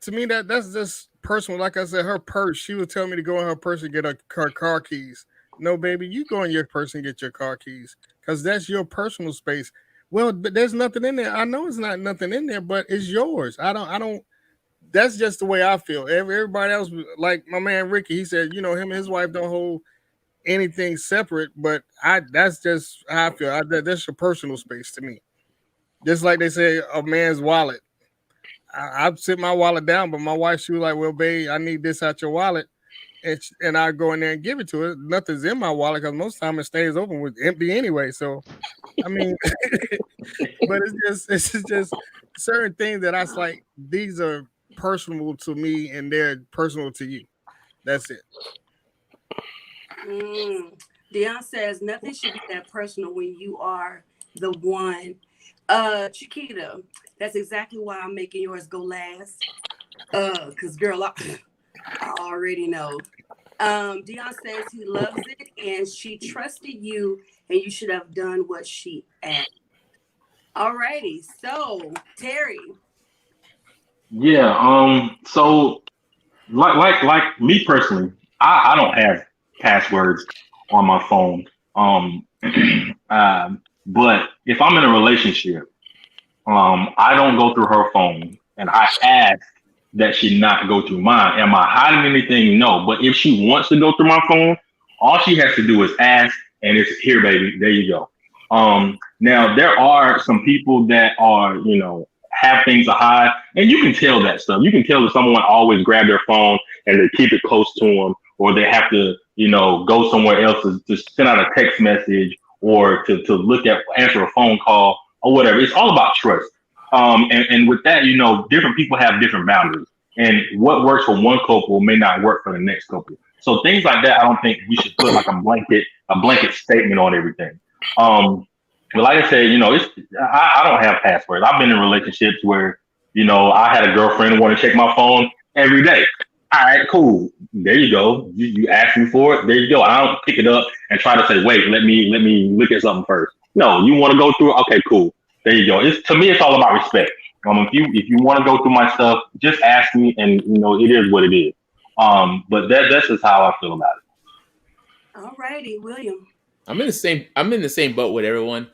To me, that's just personal. Like I said, her purse. She would tell me to go in her purse and get her car keys. No, baby, you go in your purse and get your car keys because that's your personal space. Well, but there's nothing in there. I know it's not nothing in there, but it's yours. I don't. That's just the way I feel. Everybody else, like my man Ricky, he said, him and his wife don't hold anything separate. But that's just how I feel. That's your personal space to me. Just like they say, a man's wallet. I sit my wallet down, but my wife, she was like, "Well, babe, I need this out your wallet," and I go in there and give it to her. Nothing's in my wallet because most of the time it stays open with empty anyway. So, I mean, but it's just certain things that I was like, these are personal to me and they're personal to you. That's it. Dion says nothing should be that personal when you are the one. Chiquita, that's exactly why I'm making yours go last. Cause girl, I already know. Dion says he loves it and she trusted you and you should have done what she asked. Alrighty, so Terry. Yeah. So like me personally, I don't have passwords on my phone. But if I'm in a relationship, I don't go through her phone and I ask that should not go through mine. Am I hiding anything? No. But if she wants to go through my phone, all she has to do is ask, and it's here, baby. There you go. Now there are some people that are, have things to hide, and you can tell that stuff. You can tell if someone always grab their phone and they keep it close to them, or they have to, go somewhere else to send out a text message or to answer a phone call or whatever. It's all about trust. And with that, different people have different boundaries, and what works for one couple may not work for the next couple. So things like that, I don't think we should put like a blanket statement on everything. But like I said, I don't have passwords. I've been in relationships where, I had a girlfriend who wanted to check my phone every day. All right, cool. There you go. You asked me for it. There you go. I don't pick it up and try to say, wait, let me look at something first. No, you want to go through it? Okay, cool. There you go. To me, it's all about respect. If you want to go through my stuff, just ask me, and it is what it is. But that's just how I feel about it. All righty, William. I'm in the same boat with everyone.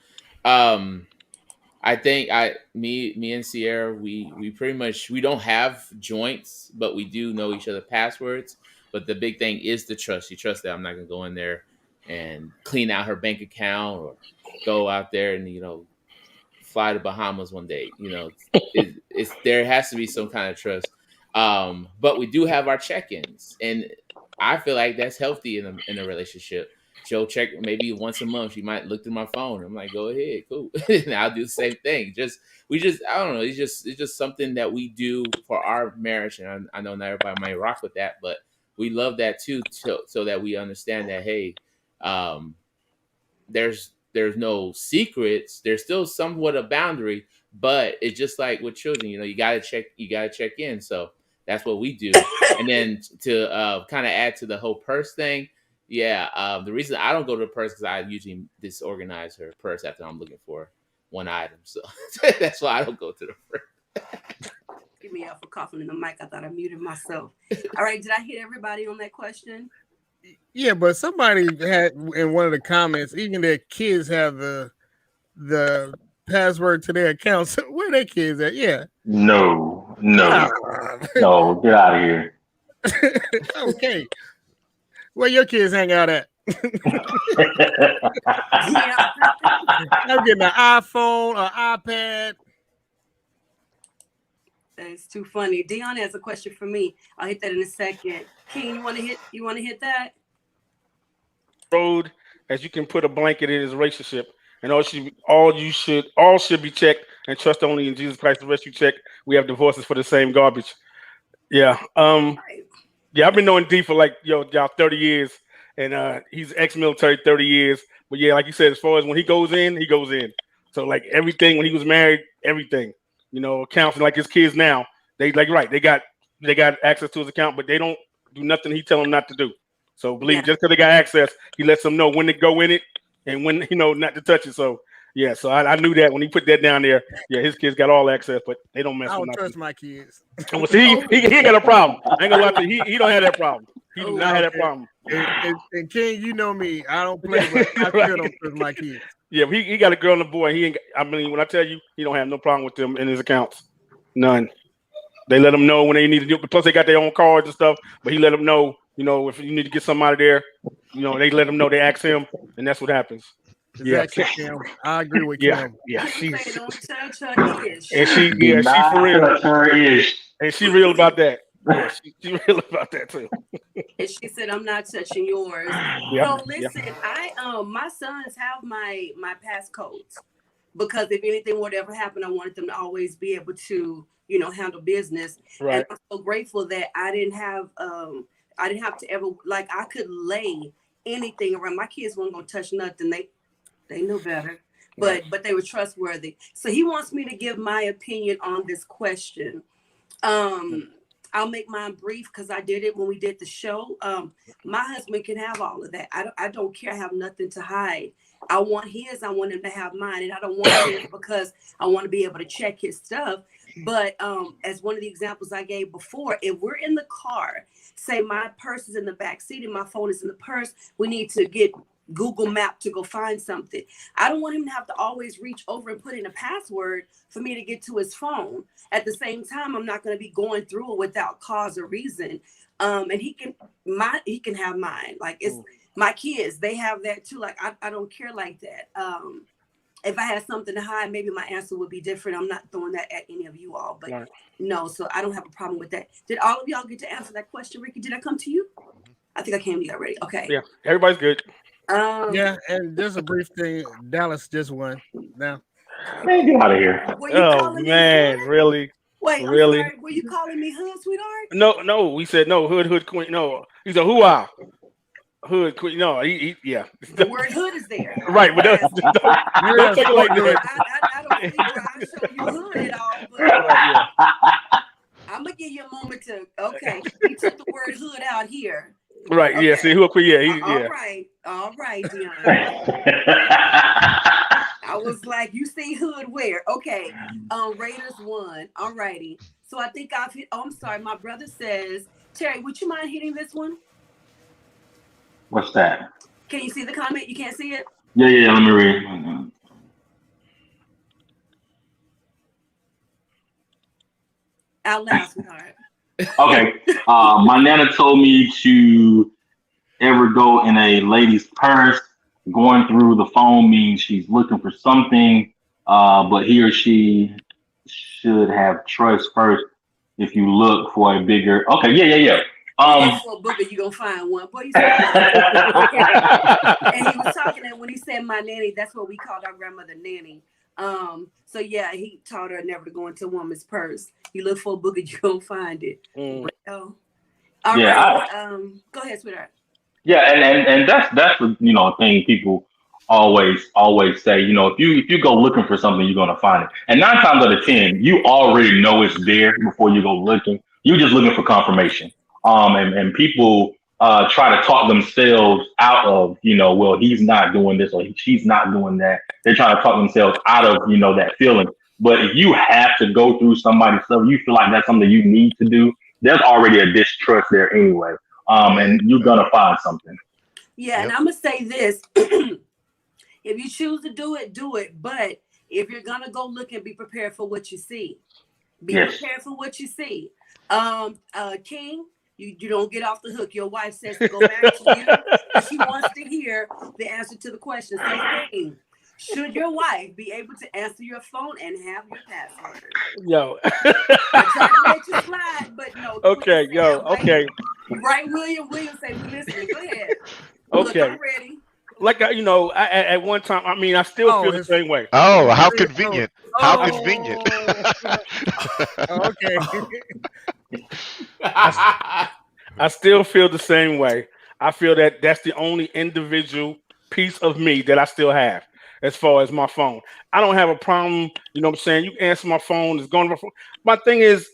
I think me and Sierra, we pretty much, we don't have joints, but we do know each other's passwords. But the big thing is the trust. You trust that I'm not gonna go in there and clean out her bank account or go out there and fly to Bahamas one day. There has to be some kind of trust. But we do have our check-ins, and I feel like that's healthy in a relationship. She'll check maybe once a month. She might look through my phone. I'm like, go ahead, cool. And I'll do the same thing. I don't know. It's just something that we do for our marriage, and I know not everybody might rock with that, but we love that too, so that we understand that hey, there's no secrets. There's still somewhat a boundary, but it's just like with children. You gotta check in. So that's what we do. And then to kind of add to the whole purse thing. Yeah, the reason I don't go to the purse because I usually disorganize her purse after I'm looking for one item. So that's why I don't go to the purse. Give me up for coughing in the mic. I thought I muted myself. All right, did I hit everybody on that question? Yeah, but somebody had in one of the comments, even their kids have the password to their accounts. Where their kids at? Yeah. No, get out of here. Okay. Where your kids hang out at? I'm getting an iPhone or iPad. That's too funny. Dion has a question for me. I'll hit that in a second. King, you want to hit that? Road, as you can put a blanket in his relationship, and all should be checked and trust only in Jesus Christ. The rest you check. We have divorces for the same garbage. Yeah. Yeah, I've been knowing D for y'all 30 years, and he's ex-military 30 years. But yeah, like you said, as far as when he goes in, he goes in. So everything when he was married, everything, accounts like his kids now, they got access to his account, but they don't do nothing he tell them not to do. So believe just because they got access, he lets them know when to go in it and when not to touch it. So yeah, so I knew that when he put that down there. Yeah, his kids got all access, but they don't mess with nothing. I don't trust my kids. Well, see, he ain't got a problem. I ain't gonna lie to you. He don't have that problem. He do not have that problem. And King, you know me. I don't play, but I still don't trust my kids. Yeah, he got a girl and a boy. He ain't. When I tell you, he don't have no problem with them in his accounts. None. They let him know when they need to do. Plus, they got their own cards and stuff. But he let them know. If you need to get something out of there, they let him know. They ask him, and that's what happens. Exactly, Kim. I agree with Kim. Yeah, she's and she for real. And she real about that. Yeah, she real about that too. And she said, "I'm not touching yours." Yeah, so listen, my sons have my passcodes because if anything would ever happen, I wanted them to always be able to handle business. Right. And I'm so grateful that I didn't have to ever I could lay anything around. My kids weren't gonna touch nothing. They knew better, but they were trustworthy. So he wants me to give my opinion on this question. I'll make mine brief because I did it when we did the show. My husband can have all of that. I don't care. I have nothing to hide. I want his. I want him to have mine, and I don't want his because I want to be able to check his stuff. But as one of the examples I gave before, if we're in the car, say my purse is in the back seat and my phone is in the purse, we need to get Google Map to go find something. I don't want him to have to always reach over and put in a password for me to get to his phone. At the same time, I'm not going to be going through it without cause or reason. And he can have mine. Like, it's my kids, they have that too. Like, I don't care like that. If I had something to hide, maybe my answer would be different. I'm not throwing that at any of you all, but no, so I don't have a problem with that. Did all of y'all get to answer that question, Ricky? Did I come to you? I think I came to you already. Okay. Yeah, everybody's good. Yeah, and just a brief thing. Dallas just won. Now, Man, get out of here. Oh man, really? Wait, really? I'm sorry. Were you calling me hood, sweetheart? No. We said no. Hood queen. No, he's a hoo-ah. Hood queen. No, yeah. The word hood is there. Right, but don't take it like that. I don't think I show you hood at all, but I'm gonna give you a moment to. Okay, he took the word hood out here. Right. Okay. Yeah. See, hood queen. Yeah. All right, Dion. I was like, you see hood where? Okay. Raiders won. All righty. So I think I've hit. Oh, I'm sorry. My brother says, Terry, would you mind hitting this one? What's that? Can you see the comment? You can't see it? Yeah. Let me read. Out loud, sweetheart. Okay. My nana told me to ever go in a lady's purse. Going through the phone means she's looking for something, but he or she should have trust first. If you look for a bigger, okay, yeah. For a booger, you gonna find one. Boy, and he was talking that when he said my nanny, that's what we called our grandmother nanny. So yeah, he taught her never to go into a woman's purse. You look for a booger, you gonna find it. All right. Go ahead, sweetheart. Yeah, and that's the thing people always say. If you go looking for something, you're gonna find it. And 9 times out of 10, you already know it's there before you go looking. You're just looking for confirmation. And people try to talk themselves out of, well, he's not doing this or she's not doing that. They're trying to talk themselves out of, that feeling. But if you have to go through somebody's stuff, you feel like that's something you need to do, there's already a distrust there anyway. And you're gonna find something. Yeah, and I'm gonna say this: if you choose to do it, do it. But if you're gonna go look and be prepared for what you see, prepared for what you see. King, you don't get off the hook. Your wife says to go back to you, and she wants to hear the answer to the question. So, King, should your wife be able to answer your phone and have your password? Yo. I tried to let you slide, but no. Okay, okay. Right, William say we listening. Go ahead. Okay. Look, I'm ready. Like at one time, I still feel the same way. Oh, how convenient! How convenient! Okay. I still feel the same way. I feel that that's the only individual piece of me that I still have as far as my phone. I don't have a problem. You know what I'm saying? You answer my phone. It's going to my phone. My thing is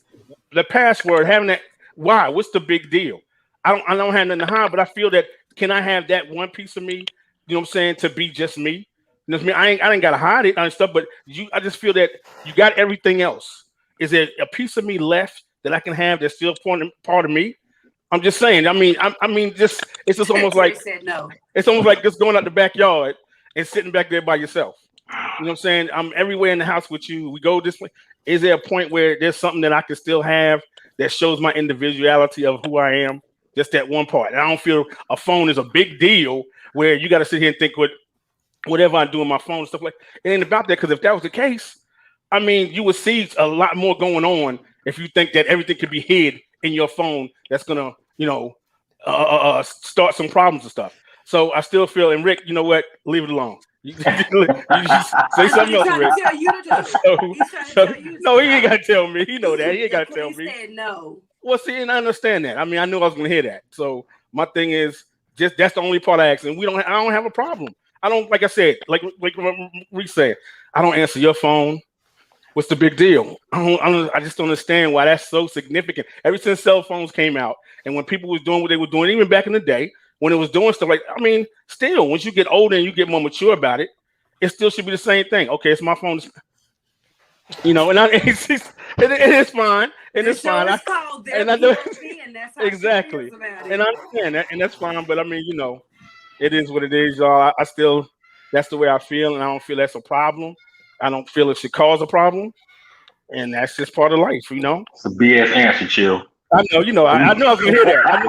the password, having that. Why? What's the big deal? I don't have nothing to hide, but I feel that can I have that one piece of me, you know what I'm saying, to be just me? You know what I mean? I ain't gotta hide it and stuff, but I just feel that you got everything else. Is there a piece of me left that I can have that's still part of me? I'm just saying. I mean, just it's just almost like said no. It's almost like just going out the backyard and sitting back there by yourself. You know what I'm saying? I'm everywhere in the house with you. We go this way. Is there a point where there's something that I can still have that shows my individuality of who I am? Just that one part. And I don't feel a phone is a big deal where you got to sit here and think whatever I do on my phone and stuff like that. It ain't about that, because if that was the case, I mean, you would see a lot more going on if you think that everything could be hid in your phone. That's gonna, start some problems and stuff. So I still feel, and Rick, you know what? Leave it alone. You just say something else, Rick. No, he ain't gotta tell me. He know that. He ain't gotta tell me. Said no. Well, see, and I understand that. I mean, I knew I was gonna hear that. So my thing is just that's the only part I ask, and I don't have a problem. I don't, like I said, like Rick said, I don't answer your phone. What's the big deal? I just don't understand why that's so significant. Ever since cell phones came out, and when people was doing what they were doing, even back in the day, when it was doing stuff like, I mean, still, once you get older and you get more mature about it, it still should be the same thing. Okay, it's my phone, and it is fine, and it's fine. And I know exactly, and I understand that, and that's fine. But I mean, It is what it is, y'all. I still, that's the way I feel, and I don't feel that's a problem. I don't feel it should cause a problem, and that's just part of life, you know. It's a BS answer, chill. I know, you know, I know I was gonna hear that. I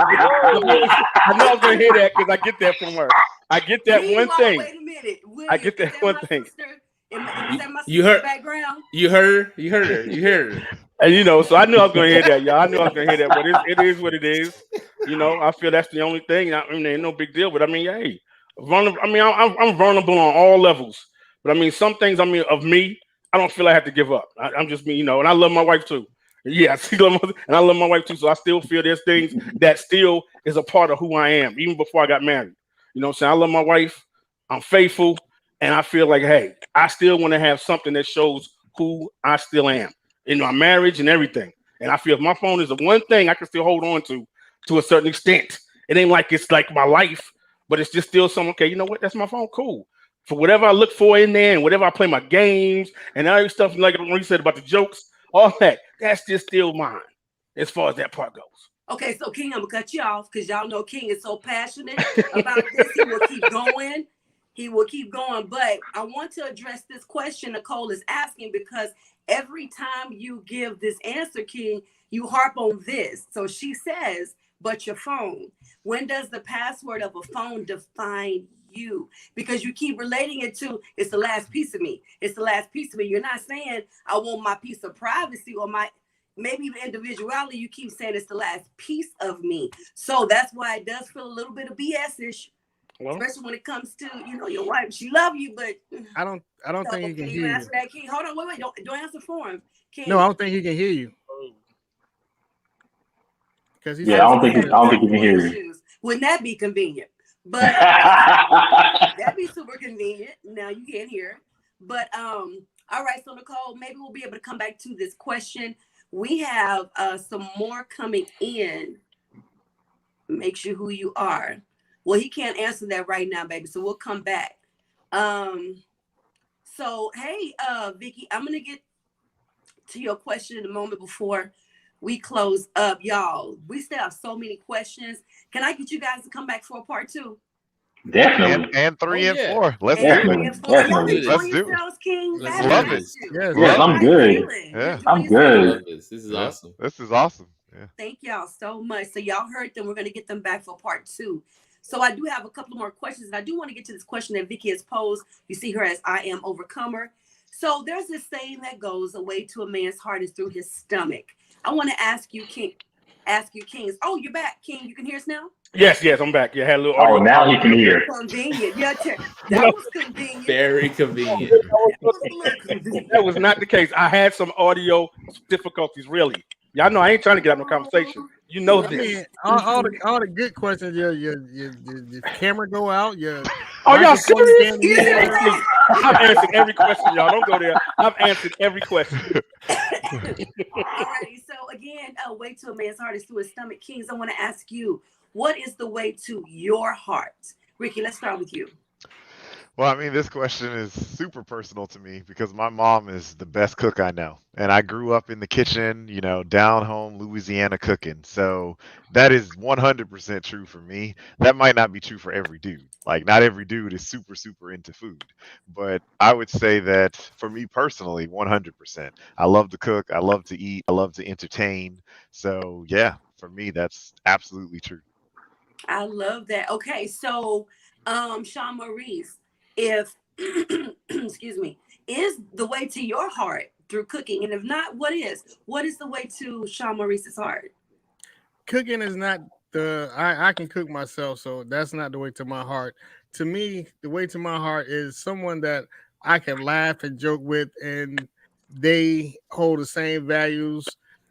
know I was gonna hear that because I get that from her. I get that one Meanwhile, thing. wait a minute. I get that one thing. Is that my You sister's heard- background? You heard her. You heard her. You heard her. And you know, so I knew I was gonna hear that, y'all. I knew I was gonna hear that, but it is what it is. You know, I feel that's the only thing. I mean, ain't no big deal, but I mean, hey, vulnerable. I mean, I'm vulnerable on all levels. But I mean, some things, I mean, of me, I don't feel I have to give up. I'm just me, you know, and I love my wife too. Yeah, and I love my wife too. So I still feel there's things that still is a part of who I am, even before I got married. You know what I'm saying? I love my wife. I'm faithful, and I feel like, hey, I still want to have something that shows who I still am in my marriage and everything. And I feel if my phone is the one thing I can still hold on to a certain extent. It ain't like it's like my life, but it's just still something. Okay, you know what? That's my phone. Cool. For whatever I look for in there, and whatever I play my games and other stuff, like when you said about the jokes, all that, that's just still mine as far as that part goes. Okay, so King, I'm gonna cut you off because y'all know King is so passionate about this. He will keep going. He will keep going. But I want to address this question Nicole is asking because every time you give this answer, King, you harp on this. So she says, but your phone. When does the password of a phone define you? Because you keep relating it to it's the last piece of me. It's the last piece of me. You're not saying I want my piece of privacy or my maybe even individuality. You keep saying it's the last piece of me. So that's why it does feel a little bit of BS-ish. Well, especially when it comes to, you know, your wife. She love you, but I don't think he can hear you. Answer that, King? Hold on, wait, don't answer for him. King. No, I don't think he can hear you. Because I don't think he can hear you. Wouldn't that be convenient? But that'd be super convenient. Now you can't hear. But all right, so Nicole, maybe we'll be able to come back to this question. We have some more coming in. Makes you who you are. Well, he can't answer that right now, baby. So we'll come back. So hey, Vicky, I'm gonna get to your question in a moment before we close up, y'all. We still have so many questions. Can I get you guys to come back for a part 2? Definitely. And 3 and 4. Let's definitely. do it. Definitely. Let's do it. King. Love it. Yes, I'm good. Yeah, I'm good. This is awesome. This is awesome. Yeah. Thank y'all so much. So y'all heard them. We're gonna get them back for part 2. So I do have a couple more questions, and I do want to get to this question that Vicky has posed. You see her as I am overcomer. So there's this saying that goes, "A way to a man's heart is through his stomach." I want to ask you, Kings. Oh, you're back, King. You can hear us now? Yes, I'm back. Yeah, I had a little audio. Oh, now he can hear. Convenient. Yeah, that was convenient. Very convenient. That was not the case. I had some audio difficulties, really. Y'all know I ain't trying to get out no conversation. You know this. Man, all the good questions. Your camera go out. Oh, y'all serious? Yeah. I've answered every question, y'all. Don't go there. I've answered every question. Alrighty. So again, a way to a man's heart is through his stomach. Kings, I want to ask you, what is the way to your heart? Ricky, let's start with you. Well, I mean, this question is super personal to me because my mom is the best cook I know. And I grew up in the kitchen, you know, down home, Louisiana cooking. So that is 100% true for me. That might not be true for every dude. Like, not every dude is super, super into food. But I would say that for me personally, 100%. I love to cook. I love to eat. I love to entertain. So, yeah, for me, that's absolutely true. I love that. Okay, so Sean Maurice, if excuse me, is the way to your heart through cooking? And if not, what is the way to Sean Maurice's heart? Cooking is not I can cook myself, so that's not the way to my heart. To me, the way to my heart is someone that I can laugh and joke with, and they hold the same values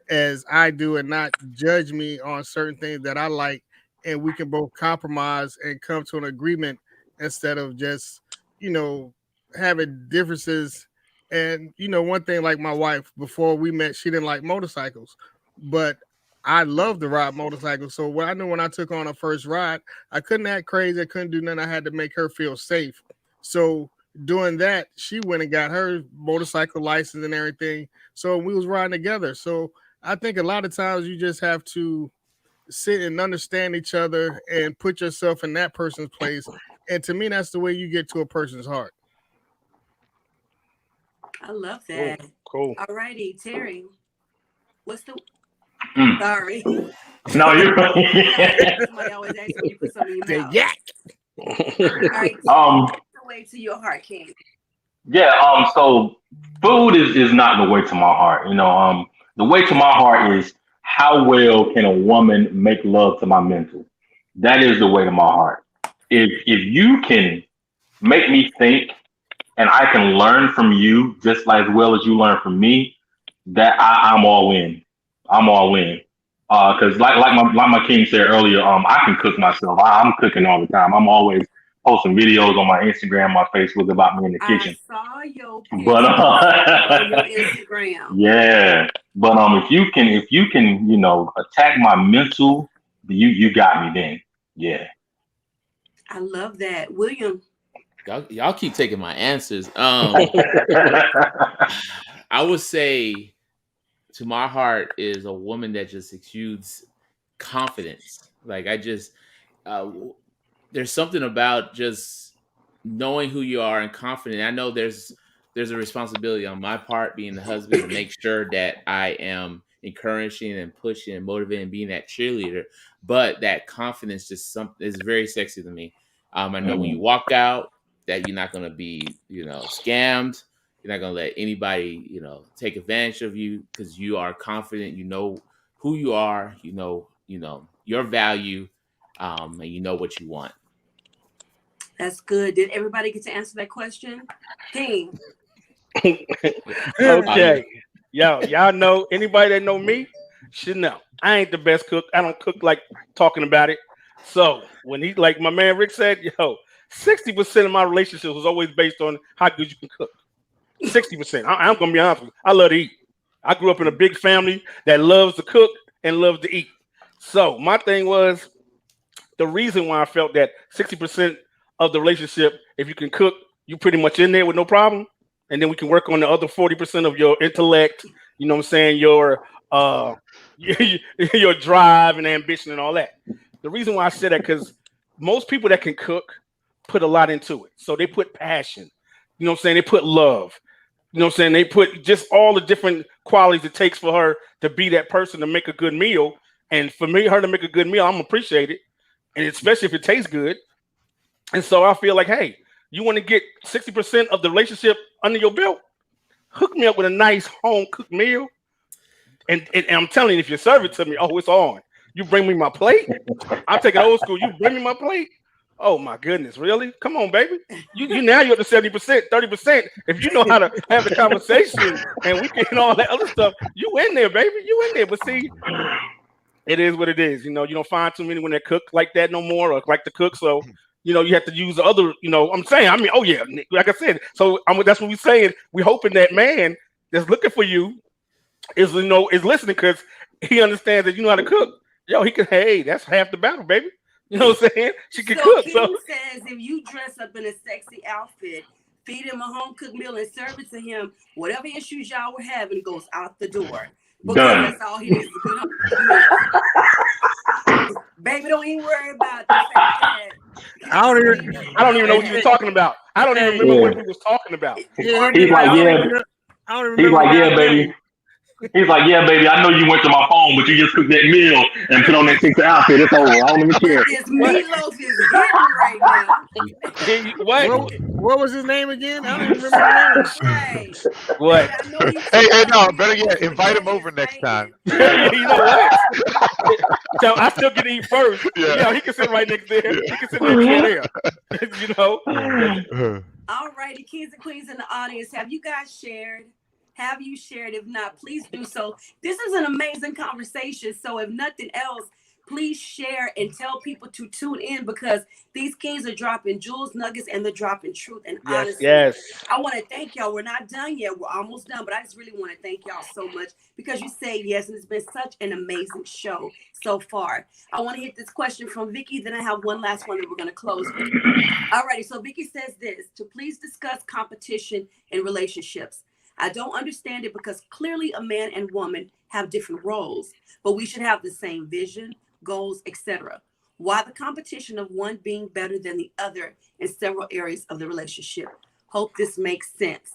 as I do and not judge me on certain things that I like, and we can both compromise and come to an agreement instead of just, you know, having differences. And, you know, one thing, like my wife, before we met, she didn't like motorcycles, but I love to ride motorcycles. So what I knew when I took on a first ride, I couldn't act crazy. I couldn't do nothing. I had to make her feel safe. So doing that, she went and got her motorcycle license and everything. So we was riding together. So I think a lot of times you just have to sit and understand each other and put yourself in that person's place And to me, that's the way you get to a person's heart. I love that. Cool. All righty, Terry. What's the Mm. sorry? No, you're Somebody always asks when you put something in your mouth. Yeah. All right. The way to your heart, King. Yeah, so food is not the way to my heart. The way to my heart is how well can a woman make love to my mental. That is the way to my heart. If you can make me think and I can learn from you just as well as you learn from me, that I'm all in. I'm all in. Because like my king said earlier, I can cook myself. I'm cooking all the time. I'm always posting videos on my Instagram, my Facebook about me in the kitchen. I saw your But pictures on your Instagram. yeah. But if you can attack my mental, you got me then. Yeah. I love that, William. Y'all keep taking my answers. I would say to my heart is a woman that just exudes confidence. Like there's something about just knowing who you are and confident. I know there's a responsibility on my part, being the husband, to make sure that I am encouraging and pushing and motivating, being that cheerleader. But that confidence just is very sexy to me. I know when you walk out that you're not going to be, scammed. You're not going to let anybody, take advantage of you, because you are confident. You know who you are. You know your value, and you know what you want. That's good. Did everybody get to answer that question? King. Okay. Y'all know, anybody that know me should know I ain't the best cook. I don't cook like talking about it. So when he, like my man Rick said, 60% of my relationships was always based on how good you can cook. 60%. I'm gonna be honest with you. I love to eat. I grew up in a big family that loves to cook and loves to eat. So my thing was, the reason why I felt that 60% of the relationship, if you can cook, you pretty much in there with no problem. And then we can work on the other 40% of your intellect, you know what I'm saying, your your drive and ambition and all that. The reason why I said that, because most people that can cook put a lot into it. So they put passion, you know what I'm saying? They put love, you know what I'm saying? They put just all the different qualities it takes for her to be that person to make a good meal. And for me, her to make a good meal, I'm gonna appreciate it. And especially if it tastes good. And so I feel like, hey, you want to get 60% of the relationship under your belt? Hook me up with a nice home cooked meal. And I'm telling you, if you serve it to me, oh, it's on. You bring me my plate. I'm taking old school. You bring me my plate. Oh my goodness, really? Come on, baby. You now you're up to 70%, 30%. If you know how to have the conversation and we can all that other stuff, you in there, baby. You in there. But see, it is what it is. You don't find too many when they cook like that no more, or like to cook. So you have to use other. I'm saying. I mean, oh yeah, like I said. So that's what we're saying. We're hoping that man that's looking for you is listening, because he understands that you know how to cook. Yo, he can. Hey, that's half the battle, baby. You know what I'm saying? She can cook. King So says if you dress up in a sexy outfit, feed him a home cooked meal, and serve it to him, whatever issues y'all were having goes out the door. Because Done. that's all he needs is a good home cooked meal. Baby, don't even worry about the fact that I don't even know what you were talking about. I don't even remember what he was talking about. Yeah, He's like, yeah. I don't even He's remember like, yeah, that baby. name. He's like, yeah, baby. I know you went to my phone, but you just cooked that meal and put on that sexy outfit. It's over. I don't even care. this meatloaf is hitting right now. What? What was his name again? I don't even remember his name. Right. What? I know you Hey, said no, that better you yet, was invite him forgetting over his next name. time. You know what? So I still get to eat first. Yeah. Yeah, he can sit right next there. He can sit next there. All righty, kings and queens in the audience, have you guys shared? Have you shared? If not, please do so. This is an amazing conversation. So if nothing else, please share and tell people to tune in, because these kings are dropping jewels, nuggets, and they're dropping truth and honesty. Yes. I want to thank y'all. We're not done yet. We're almost done, but I just really want to thank y'all so much because you say yes, and it's been such an amazing show so far. I want to hit this question from Vicky, then I have one last one that we're going to close with. All righty, so Vicky says this, to please discuss competition in relationships. I don't understand it because clearly a man and woman have different roles, but we should have the same vision, goals, etc. Why the competition of one being better than the other in several areas of the relationship? Hope this makes sense.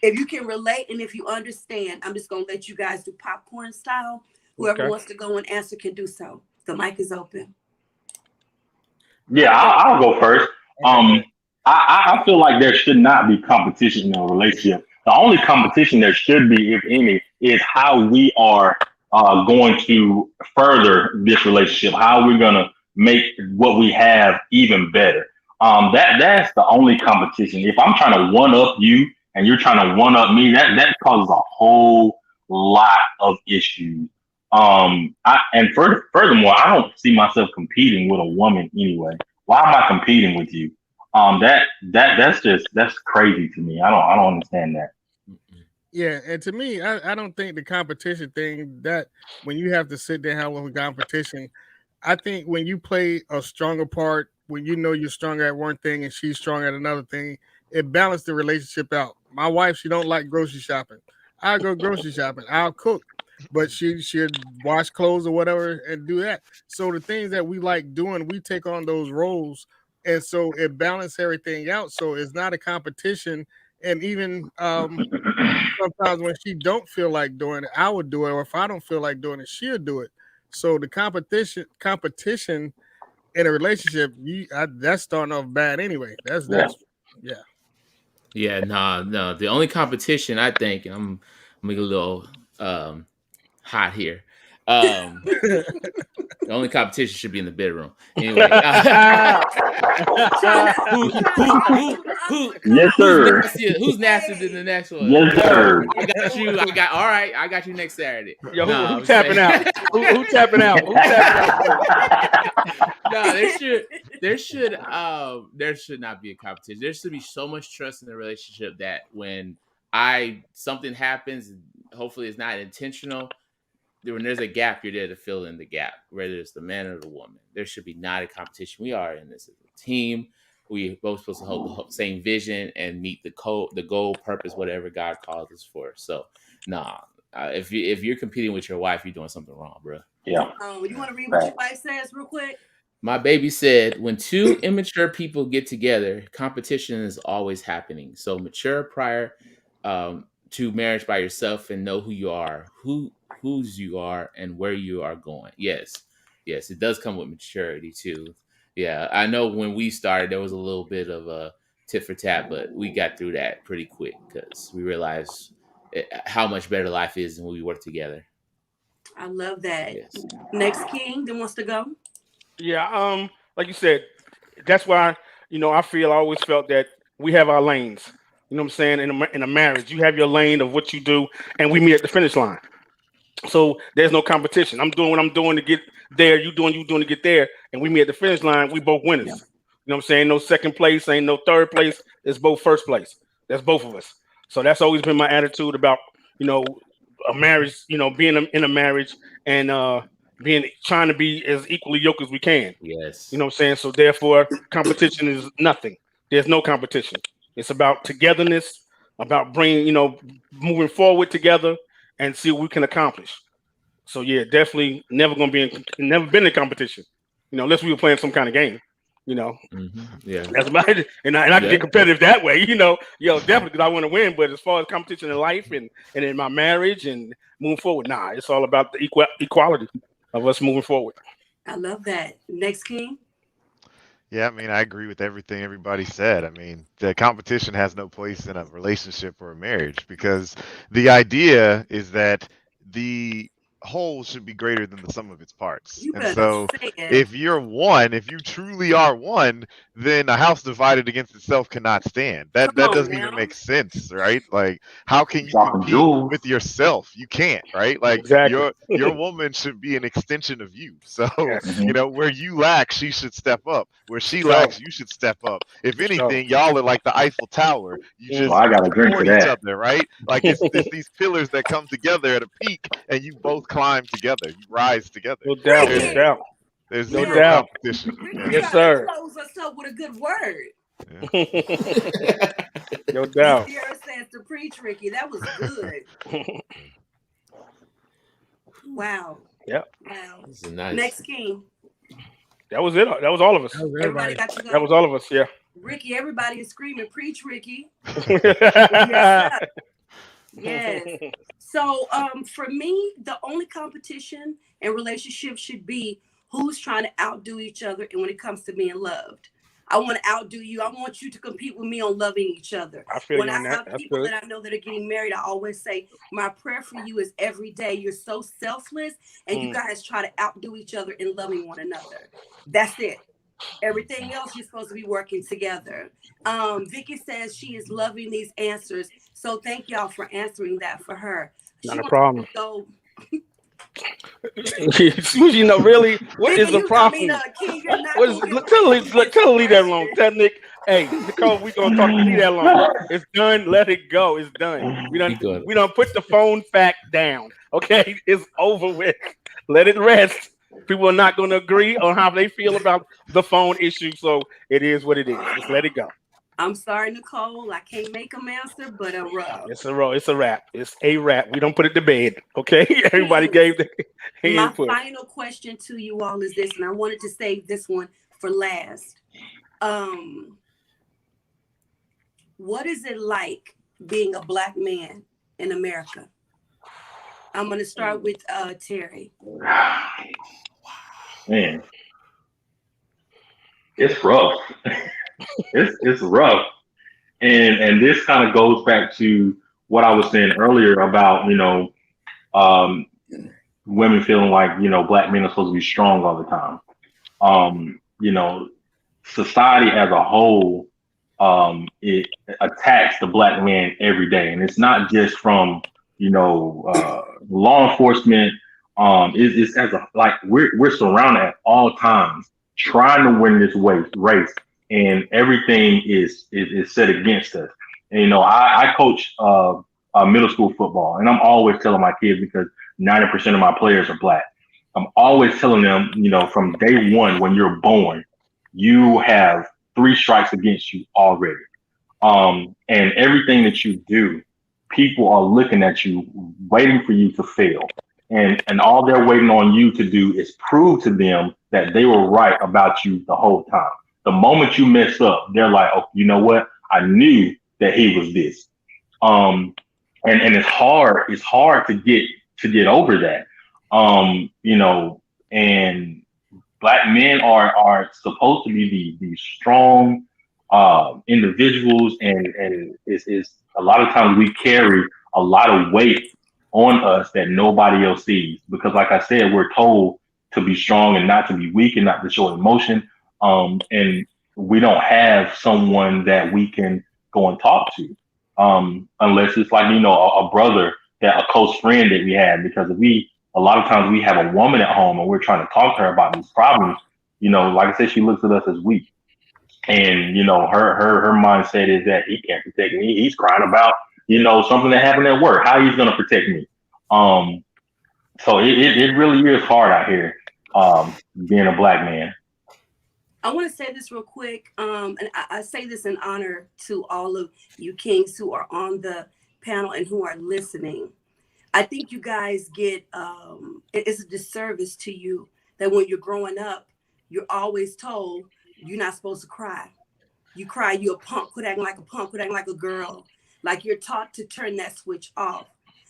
If you can relate and if you understand, I'm just going to let you guys do popcorn style. Whoever Okay. wants to go and answer can do so. The mic is open. Yeah, I'll go first. I feel like there should not be competition in a relationship. The only competition there should be, if any, is how we are going to further this relationship. How we're going to make what we have even better. That's the only competition. If I'm trying to one up you and you're trying to one up me, that causes a whole lot of issues. Furthermore, I don't see myself competing with a woman anyway. Why am I competing with you? That's crazy to me. I don't understand that. Yeah, and to me, I don't think the competition thing, that when you have to sit there and have a little competition, I think when you play a stronger part, when you know you're stronger at one thing and she's strong at another thing, it balances the relationship out. My wife, she don't like grocery shopping. I'll go grocery shopping. I'll cook, but she should wash clothes or whatever and do that. So the things that we like doing, we take on those roles, and so it balances everything out. So it's not a competition, and even sometimes when she don't feel like doing it, I would do it, or if I don't feel like doing it, she'll do it. So the competition in a relationship, that's starting off bad anyway. That's yeah. Yeah, no. The only competition I think, and I'm making a little hot here. The only competition should be in the bedroom. Anyway, Yes, sir. who's nastier than the next one? Yes, sir. I got you. All right. I got you next Saturday. Yo, No, who tapping out? Who tapping out? Who tapping out? No, there should not be a competition. There should be so much trust in the relationship that when something happens, hopefully it's not intentional. When there's a gap, you're there to fill in the gap, whether it's the man or the woman. There should be not a competition. We are in this as a team. We both supposed to hold the same vision and meet the goal, purpose, whatever God calls us for. So, if you're competing with your wife, you're doing something wrong, bro. Yeah. You want to read what your wife says real quick? My baby said, when two immature people get together, competition is always happening. So mature prior to marriage by yourself and know who you are, whose you are, and where you are going. Yes, it does come with maturity too. Yeah, I know when we started, there was a little bit of a tit for tat, but we got through that pretty quick because we realized how much better life is when we work together. I love that. Yes. Next king that wants to go. Yeah, like you said, that's why I always felt that we have our lanes. You know what I'm saying? In a marriage, you have your lane of what you do, and we meet at the finish line. So there's no competition. I'm doing what I'm doing to get there. You doing to get there, and we meet at the finish line. We both winners. Yeah. You know what I'm saying? No second place, ain't no third place. It's both first place. That's both of us. So that's always been my attitude about a marriage. Being in a marriage and trying to be as equally yoked as we can. Yes. You know what I'm saying? So therefore, competition is nothing. There's no competition. It's about togetherness, about moving forward together and see what we can accomplish. So yeah, definitely never never been in competition. Unless we were playing some kind of game. Mm-hmm. Yeah. That's about it. And I can get competitive that way. Definitely because I want to win. But as far as competition in life and in my marriage and moving forward, it's all about the equality of us moving forward. I love that. Next king. Yeah, I mean, I agree with everything everybody said. I mean, the competition has no place in a relationship or a marriage because the idea is that the whole should be greater than the sum of its parts. You And better so say it. if you truly are one, then a house divided against itself cannot stand. That Come on doesn't now. even make sense, right? Like, how can you Dropping compete jewels. with yourself? You can't, right? Like Exactly. your woman should be an extension of you. So Yes. where you lack, she should step up. Where she Sure. lacks, you should step up. If Sure. anything, y'all are like the Eiffel Tower. You just Well, I got a drink for support each that. other, right? Like it's these pillars that come together at a peak, and you both climb together. You rise together. No doubt. Ricky. No doubt. There's No zero doubt. competition. Ricky Yes, tried sir. to close us up with a good word. No doubt. Sierra says to preach, Ricky. That was good. Wow. Yep. Wow. This is nice. Next king. That was it. That was all of us. That was Everybody everybody. got to go. That was all of us. Yeah. Ricky, everybody is screaming, preach, Ricky. Yes, sir. Yes. So for me, the only competition in relationships should be who's trying to outdo each other. And when it comes to being loved, I want to outdo you. I want you to compete with me on loving each other. I feel When you I on that. have That's people good. that I know that are getting married, I always say, my prayer for you is every day you're so selfless and you guys try to outdo each other in loving one another. That's it. Everything else you're supposed to be working together. Vicky says she is loving these answers. So thank y'all for answering that for her. Not She a wants problem. to go. You know, really, what Vicky, is the you I mean, problem? King, you're not What gonna is? give Tell a her, tell her leave that alone. question. Tell Nick, hey, Nicole, we gonna talk. Leave that alone. It's done. Let it go. It's done. We don't put the phone fact down. Okay, it's over with. Let it rest. People are not going to agree on how they feel about the phone issue, so it is what it is. Just let it go. I'm sorry, Nicole. I can't make them answer, but It's a roll. It's a wrap. It's a wrap. We don't put it to bed. Okay. Everybody gave the my input. final question to you all is this, and I wanted to save this one for last. What is it like being a Black man in America? I'm going to start with Terry. Man, it's rough. it's rough, and this kind of goes back to what I was saying earlier about women feeling like Black men are supposed to be strong all the time. Society as a whole, it attacks the Black man every day, and it's not just from law enforcement. It's as a like we're surrounded at all times trying to win this race, and everything is set against us. And I coach middle school football, and I'm always telling my kids, because 90% of my players are Black. I'm always telling them, from day one, when you're born, you have 3 strikes against you already. And everything that you do, people are looking at you, waiting for you to fail. And all they're waiting on you to do is prove to them that they were right about you the whole time. The moment you mess up, they're like, oh, you know what? I knew that he was this. And it's hard to get over that. And Black men are supposed to be the strong individuals, and it's a lot of times we carry a lot of weight on us that nobody else sees, because like I said, we're told to be strong and not to be weak and not to show emotion, and we don't have someone that we can go and talk to, unless it's like a brother, that a close friend that we have, because a lot of times we have a woman at home and we're trying to talk to her about these problems. Like I said, she looks at us as weak. And, her mindset is that he can't protect me. He's crying about, something that happened at work, how he's going to protect me. So it really is hard out here, being a Black man. I want to say this real quick. And I say this in honor to all of you kings who are on the panel and who are listening. I think you guys get, it's a disservice to you that when you're growing up, you're always told you're not supposed to cry. You cry, you're a punk. Quit acting like a punk. Quit acting like a girl. Like you're taught to turn that switch off.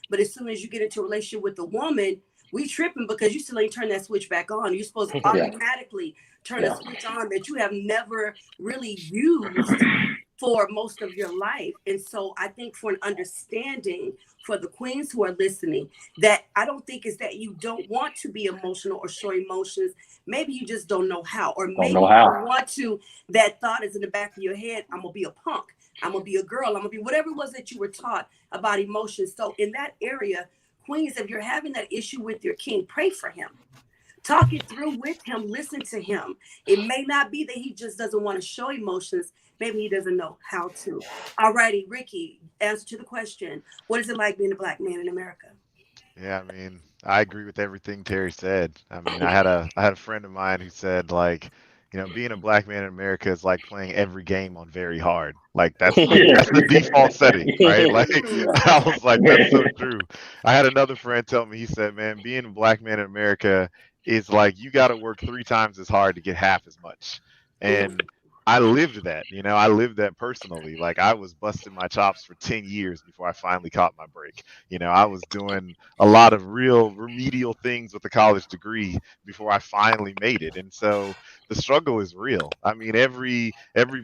But as soon as you get into a relationship with a woman, we tripping because you still ain't turn that switch back on. You're supposed to automatically turn a switch on that you have never really used for most of your life. And so I think for an understanding for the queens who are listening, that I don't think is that you don't want to be emotional or show emotions. Maybe you just don't know how, or maybe you want to, that thought is in the back of your head, I'm gonna be a punk, I'm gonna be a girl, I'm gonna be whatever it was that you were taught about emotions. So in that area, queens, if you're having that issue with your king, pray for him. Talk it through with him, listen to him. It may not be that he just doesn't want to show emotions. Maybe he doesn't know how to. All righty, Ricky, answer to the question. What is it like being a Black man in America? Yeah, I mean, I agree with everything Terry said. I mean, I had a friend of mine who said, like, being a Black man in America is like playing every game on very hard. Like that's the default setting, right? Like I was like, that's so true. I had another friend tell me, he said, man, being a Black man in America is like you got to work 3 times as hard to get half as much. And I lived that, I lived that personally. Like I was busting my chops for 10 years before I finally caught my break. I was doing a lot of real remedial things with a college degree before I finally made it. And so the struggle is real. I mean, every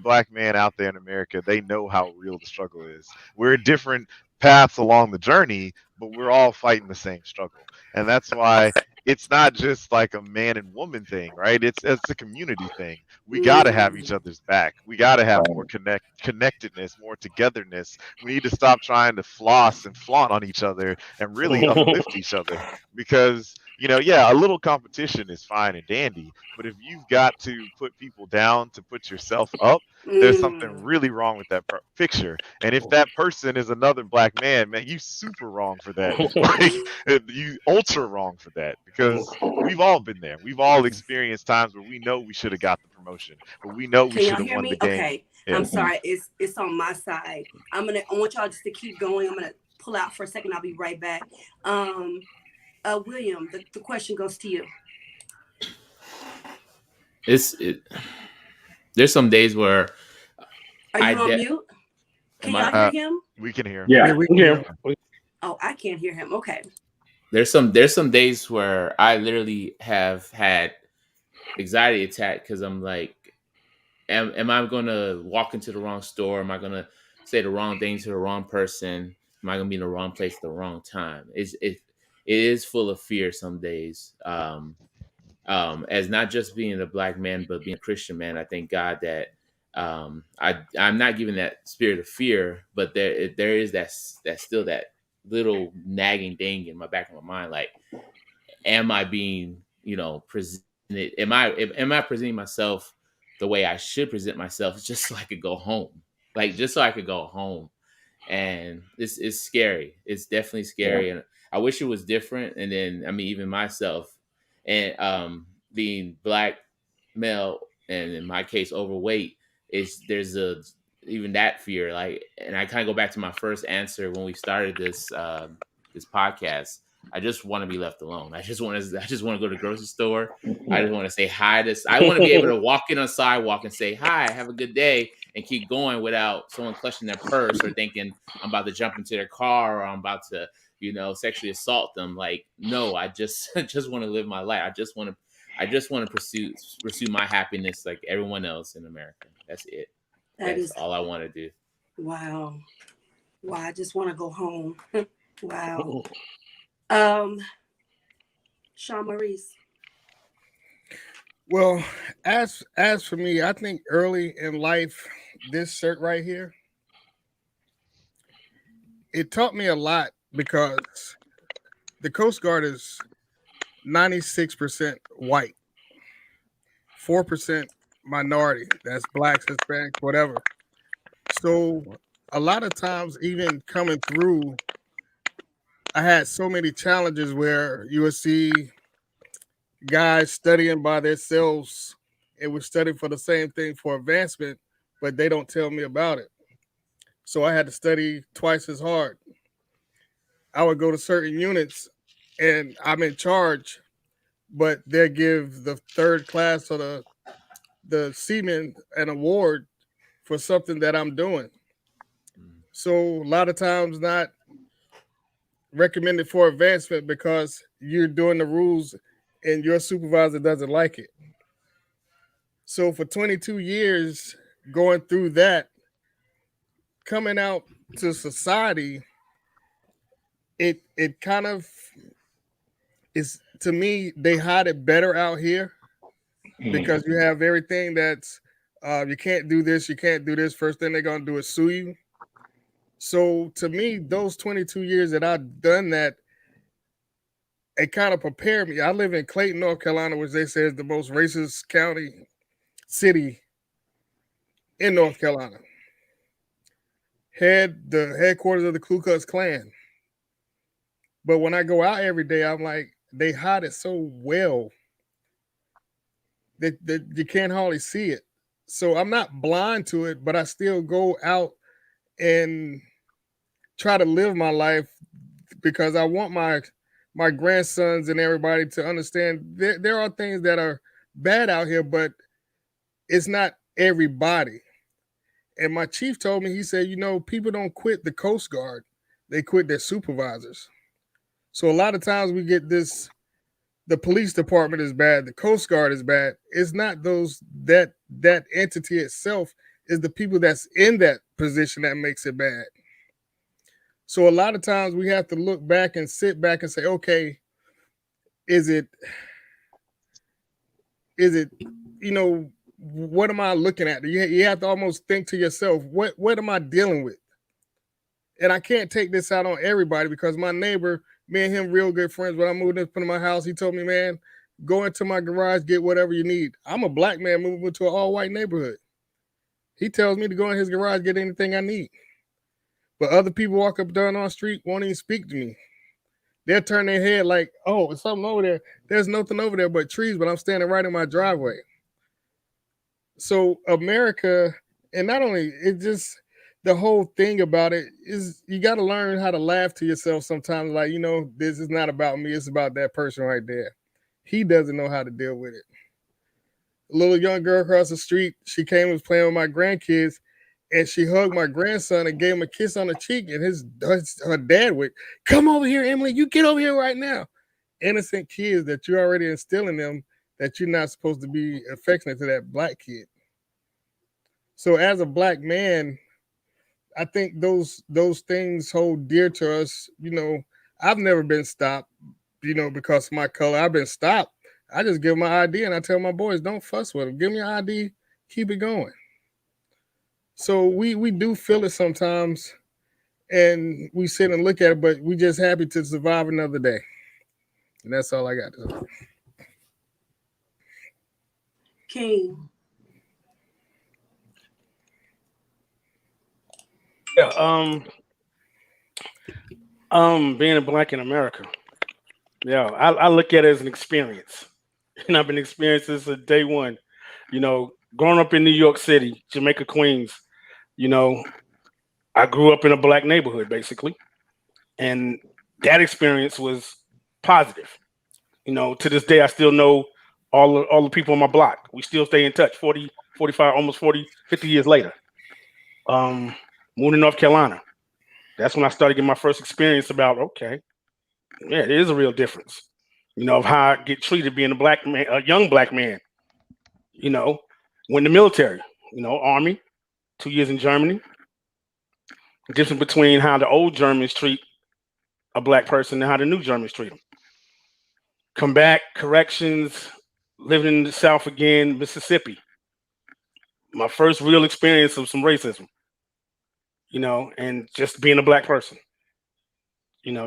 black man out there in America, they know how real the struggle is. We're at different paths along the journey, but we're all fighting the same struggle. And that's why it's not just like a man and woman thing, right? It's a community thing. We got to have each other's back. We got to have more connectedness, more togetherness. We need to stop trying to floss and flaunt on each other and really uplift each other, because yeah, a little competition is fine and dandy, but if you've got to put people down to put yourself up, there's something really wrong with that picture. And if that person is another black man, man, you super wrong for that. Like, you ultra wrong for that, because we've all been there. We've all experienced times where we know we should have got the promotion, but we know we should have won the game. Okay. Yeah. I'm sorry. It's on my side. I want y'all just to keep going. I'm gonna pull out for a second. I'll be right back. William, the question goes to you. There's some days where are you on mute? Can y'all hear him? We can hear him. Yeah, we can hear him. Oh, I can't hear him. Okay. There's some days where I literally have had anxiety attack because I'm like, am I going to walk into the wrong store? Am I going to say the wrong thing to the wrong person? Am I going to be in the wrong place at the wrong time? It is full of fear some days. As not just being a black man, but being a Christian man, I thank God that I'm not given that spirit of fear, but there is that still that little nagging thing in my back of my mind, like, am I being presented? Am I presenting myself the way I should present myself, just so I could go home, and it's scary. It's definitely scary, and I wish it was different. And then even myself, and being black, male, and in my case overweight, there's even that fear. Like, and I kind of go back to my first answer when we started this podcast. I just want to be left alone. I just want to go to the grocery store. I just want to say hi I want to be able to walk in on the sidewalk and say hi, have a good day, and keep going without someone clutching their purse or thinking I'm about to jump into their car or I'm about to sexually assault them. Like, no, I just want to live my life. I just want to pursue my happiness like everyone else in America. That's it. That's all I want to do. Wow. I just want to go home. Wow. Sean Maurice. Well, as for me, I think early in life, this cert right here, it taught me a lot, because the Coast Guard is 96% white, 4% minority. That's blacks, Hispanics, whatever. So a lot of times, even coming through, I had so many challenges where you would see guys studying by themselves and would study for the same thing for advancement, but they don't tell me about it. So I had to study twice as hard. I would go to certain units and I'm in charge, but they give the third class or the seaman an award for something that I'm doing. So a lot of times not recommended for advancement because you're doing the rules and your supervisor doesn't like it. So for 22 years going through that, coming out to society, it kind of is, to me, they hide it better out here because you have everything that's you can't do this, you can't do this. First thing they're gonna do is sue you. So to me, those 22 years that I've done that, it kind of prepared me. I live in Clayton, North Carolina, which they say is the most racist city in North Carolina. The headquarters of the Ku Klux Klan. But when I go out every day, I'm like, they hide it so well that you can't hardly see it. So I'm not blind to it, but I still go out and try to live my life because I want my grandsons and everybody to understand there are things that are bad out here, but it's not everybody. And my chief told me, he said, people don't quit the Coast Guard, they quit their supervisors. So a lot of times we get this, the police department is bad, the Coast Guard is bad. It's not that entity itself, is the people that's in that position that makes it bad. So a lot of times we have to look back and sit back and say, okay, is it, what am I looking at? You have to almost think to yourself, what am I dealing with? And I can't take this out on everybody, because my neighbor, me and him, real good friends. When I moved up into my house, he told me, man, go into my garage, get whatever you need. I'm a black man moving into an all-white neighborhood. He tells me to go in his garage, get anything I need. But other people walk up down on the street, won't even speak to me. They'll turn their head like, oh, there's something over there. There's nothing over there but trees, but I'm standing right in my driveway. So America, and not only, it just, the whole thing about it is you got to learn how to laugh to yourself sometimes. Like, this is not about me. It's about that person right there. He doesn't know how to deal with it. A little young girl across the street, she came and was playing with my grandkids, and she hugged my grandson and gave him a kiss on the cheek. And her dad went, come over here, Emily. You get over here right now. Innocent kids that you're already instilling them that you're not supposed to be affectionate to that black kid. So as a black man, I think those things hold dear to us. I've never been stopped, because of my color. I've been stopped. I just give my ID and I tell my boys, don't fuss with them. Give me your ID, keep it going. So we do feel it sometimes, and we sit and look at it, but we just happy to survive another day. And that's all I got to say. King. Yeah, being a black in America. Yeah, I look at it as an experience. And I've been experiencing this since day one. Growing up in New York City, Jamaica, Queens, I grew up in a black neighborhood, basically. And that experience was positive. To this day, I still know all the people on my block. We still stay in touch 40, 45, almost 40, 50 years later. Moving to North Carolina. That's when I started getting my first experience about, okay, yeah, it is a real difference, of how I get treated being a young black man. Went in the military, Army, 2 years in Germany. The difference between how the old Germans treat a black person and how the new Germans treat them. Come back, corrections, living in the South again, Mississippi. My first real experience of some racism, and just being a black person,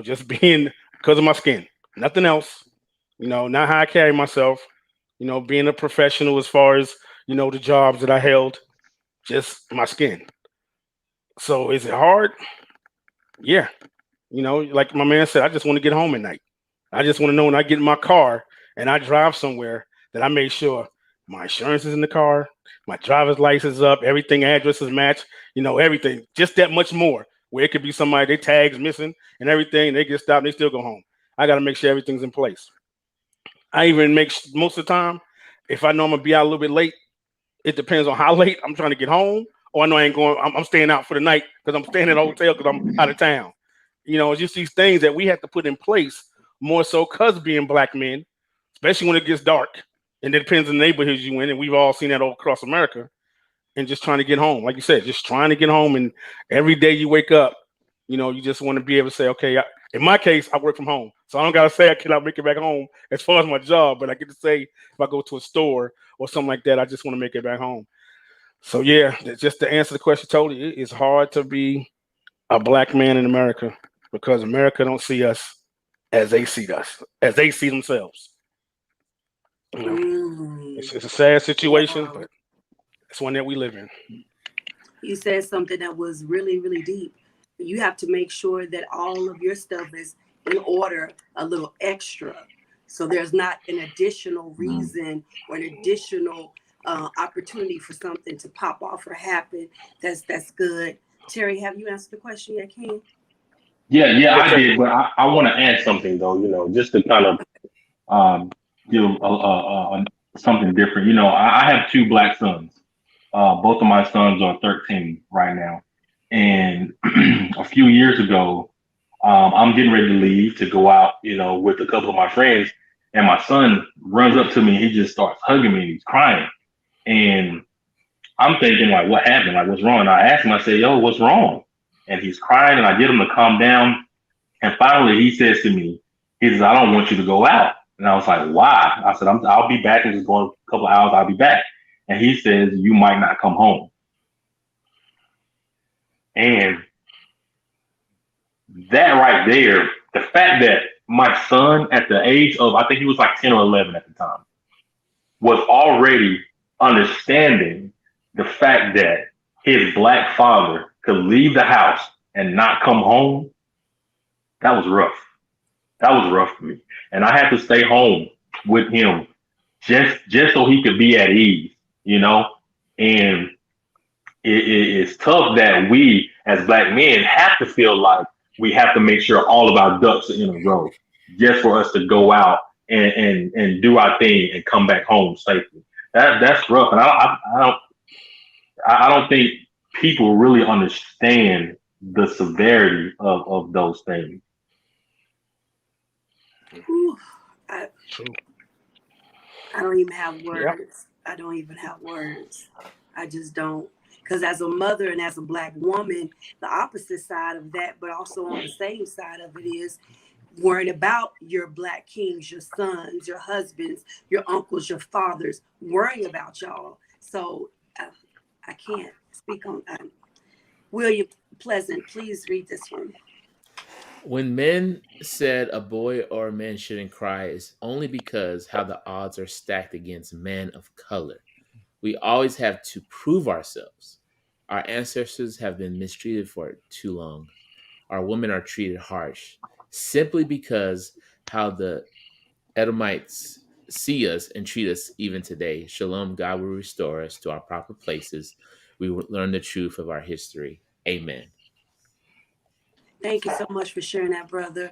just being because of my skin, nothing else, not how I carry myself, being a professional as far as, the jobs that I held, just my skin. So is it hard? Yeah. Like my man said, I just want to get home at night. I just want to know when I get in my car and I drive somewhere that I make sure my insurance is in the car, my driver's license is up, everything, addresses match, everything, just that much more. Where it could be somebody, their tags missing and everything, and they get stopped and they still go home. I got to make sure everything's in place. I even make most of the time, if I know I'm going to be out a little bit late, it depends on how late I'm trying to get home, or I know I ain't going, I'm staying out for the night because I'm staying at a hotel because I'm out of town. It's just these things that we have to put in place more so because being black men, especially when it gets dark, and it depends on the neighborhoods you in, and we've all seen that all across America, and just trying to get home. Like you said, just trying to get home, and every day you wake up, you just want to be able to say, okay, in my case, I work from home. So I don't got to say I cannot make it back home as far as my job, but I get to say if I go to a store or something like that, I just want to make it back home. So yeah, just to answer the question totally, it is hard to be a black man in America because America don't see us as they see us, as they see themselves. It's a sad situation, but it's one that we live in. You said something that was really, really deep. You have to make sure that all of your stuff is in order, a little extra. So there's not an additional reason or an additional opportunity for something to pop off or happen. That's good. Terry, have you answered the question yet, King? Yeah, I did, but I want to add something though. Just to kind of give something different. I have two black sons. Both of my sons are 13 right now, and a few years ago, I'm getting ready to leave to go out, with a couple of my friends, and my son runs up to me. He just starts hugging me. And he's crying, and I'm thinking like, what happened? Like, what's wrong? And I asked him. I said, "Yo, what's wrong?" And he's crying, and I get him to calm down. And finally, he says to me, he says, "I don't want you to go out." And I was like, "Why?" I said, I'll be back. It's just going a couple of hours. I'll be back. And he says, "You might not come home." And that right there, the fact that my son at the age of, I think he was like 10 or 11 at the time, was already understanding the fact that his black father could leave the house and not come home, that was rough. That was rough for me. And I had to stay home with him just so he could be at ease, And it's tough that we as black men have to feel like we have to make sure all of our ducks are in a row just for us to go out and do our thing and come back home safely. That's rough, and I don't think people really understand the severity of those things. Whew, I don't even have words. Yeah. I don't even have words. I just don't. Because as a mother and as a black woman, the opposite side of that, but also on the same side of it, is worrying about your black kings, your sons, your husbands, your uncles, your fathers, worrying about y'all. So I can't speak on that. William Pleasant, please read this one. When men said a boy or a man shouldn't cry, it's only because how the odds are stacked against men of color. We always have to prove ourselves. Our ancestors have been mistreated for too long. Our women are treated harsh simply because how the Edomites see us and treat us even today. Shalom, God will restore us to our proper places. We will learn the truth of our history. Amen. Thank you so much for sharing that, brother.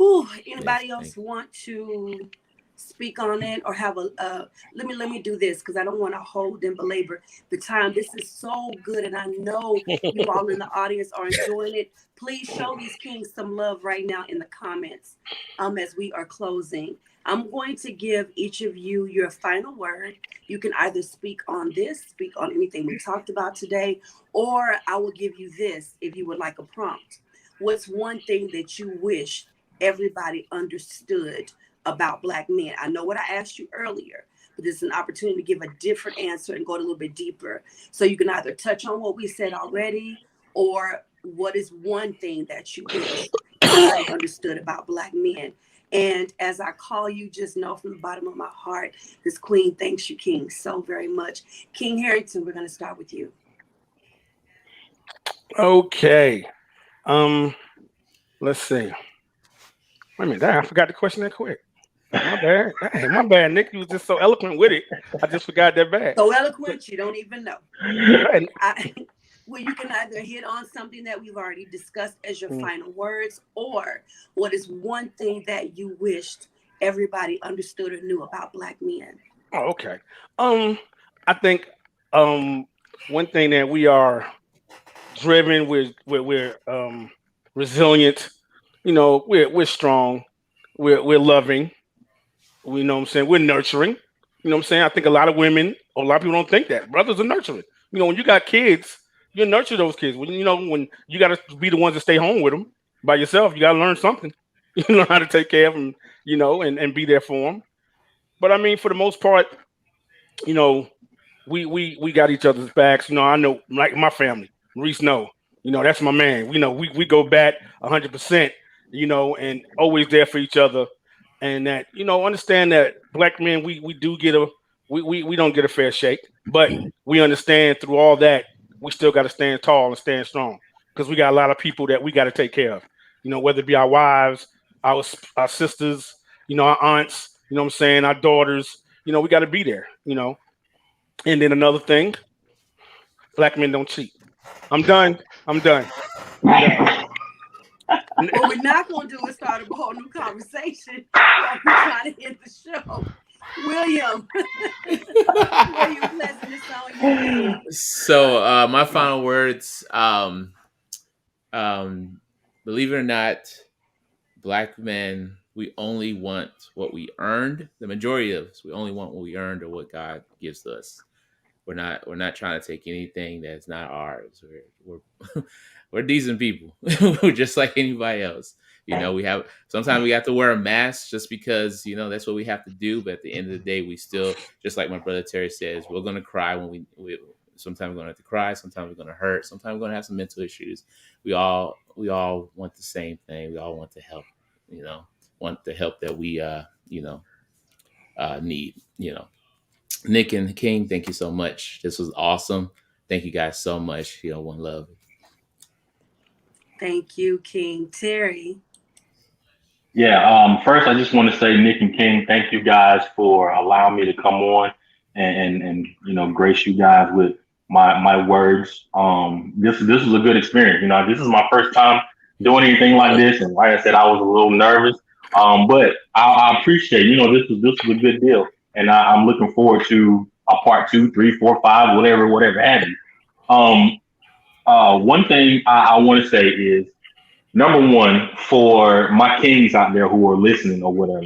Ooh, anybody Yes, else want to speak on it or have let me do this because I don't want to hold and belabor the time. This is so good, and I know you all in the audience are enjoying it. Please show these kings some love right now in the comments as we are closing. I'm going to give each of you your final word. You can either speak on this, speak on anything we talked about today, or I will give you this if you would like a prompt. What's one thing that you wish everybody understood about black men? I know what I asked you earlier, but it's an opportunity to give a different answer and go a little bit deeper. So you can either touch on what we said already, or what is one thing that you wish everybody understood about black men. And as I call you, just know from the bottom of my heart, this queen thanks you, King, so very much. King Harrington, we're going to start with you. Okay. Let's see. Wait a minute, I forgot the question that quick. My bad. Hey, my bad, Nick. You was just so eloquent with it. I just forgot that bad. So eloquent, you don't even know. Well, you can either hit on something that we've already discussed as your final words, or what is one thing that you wished everybody understood or knew about black men? Oh, okay. I think one thing that we are driven, we're resilient. We're strong. We're loving. We know what I'm saying. We're nurturing. You know what I'm saying. I think a lot of women, or a lot of people don't think that brothers are nurturing. When you got kids, you nurture those kids. When you got to be the ones to stay home with them by yourself, you got to learn something. You learn how to take care of them, and be there for them. But I mean, for the most part, we got each other's backs. I know, like my family, Reese, that's my man. We go back 100%, and always there for each other. And that, understand that black men, we do get we don't get a fair shake, but we understand through all that, we still got to stand tall and stand strong, because we got a lot of people that we got to take care of, whether it be our wives, our sisters, our aunts, what I'm saying, our daughters, we got to be there, And then another thing, black men don't cheat. I'm done. What we're not going to do is start a whole new conversation while we're trying to end the show. William, William Pleasant, it's on you, man. So my final words, believe it or not, Black men, we only want what we earned. The majority of us, we only want what we earned or what God gives us. We're not trying to take anything that's not ours. We're decent people. We're just like anybody else. Sometimes we have to wear a mask just because, that's what we have to do. But at the end of the day, we still, just like my brother Terry says, we're going to cry when we sometimes we're going to have to cry. Sometimes we're going to hurt. Sometimes we're going to have some mental issues. We all want the same thing. We all want to help, want the help that we, need, Nick and King, thank you so much. This was awesome. Thank you guys so much. One love. Thank you, King. Terry. Yeah. First, I just want to say, Nick and King, thank you guys for allowing me to come on and grace you guys with my words. This was a good experience. This is my first time doing anything like this, and like I said, I was a little nervous. But I appreciate. This was a good deal, and I'm looking forward to a part 2, 3, 4, 5, whatever have you. One thing I want to say is, number one, for my kings out there who are listening or whatever,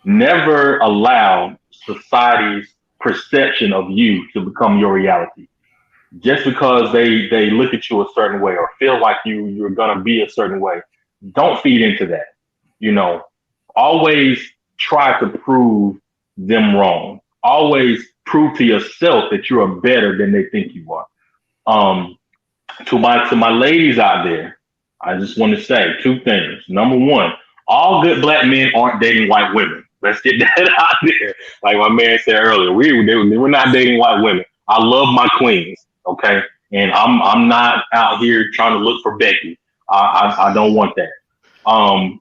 never allow society's perception of you to become your reality. Just because they look at you a certain way or feel like you're gonna be a certain way, don't feed into that. Always try to prove them wrong. Always prove to yourself that you are better than they think you are. To my ladies out there, I just want to say 2 things. Number one, all good Black men aren't dating white women. Let's get that out there. Like my man said earlier, we're not dating white women. I love my queens, okay? And I'm not out here trying to look for Becky. I don't want that.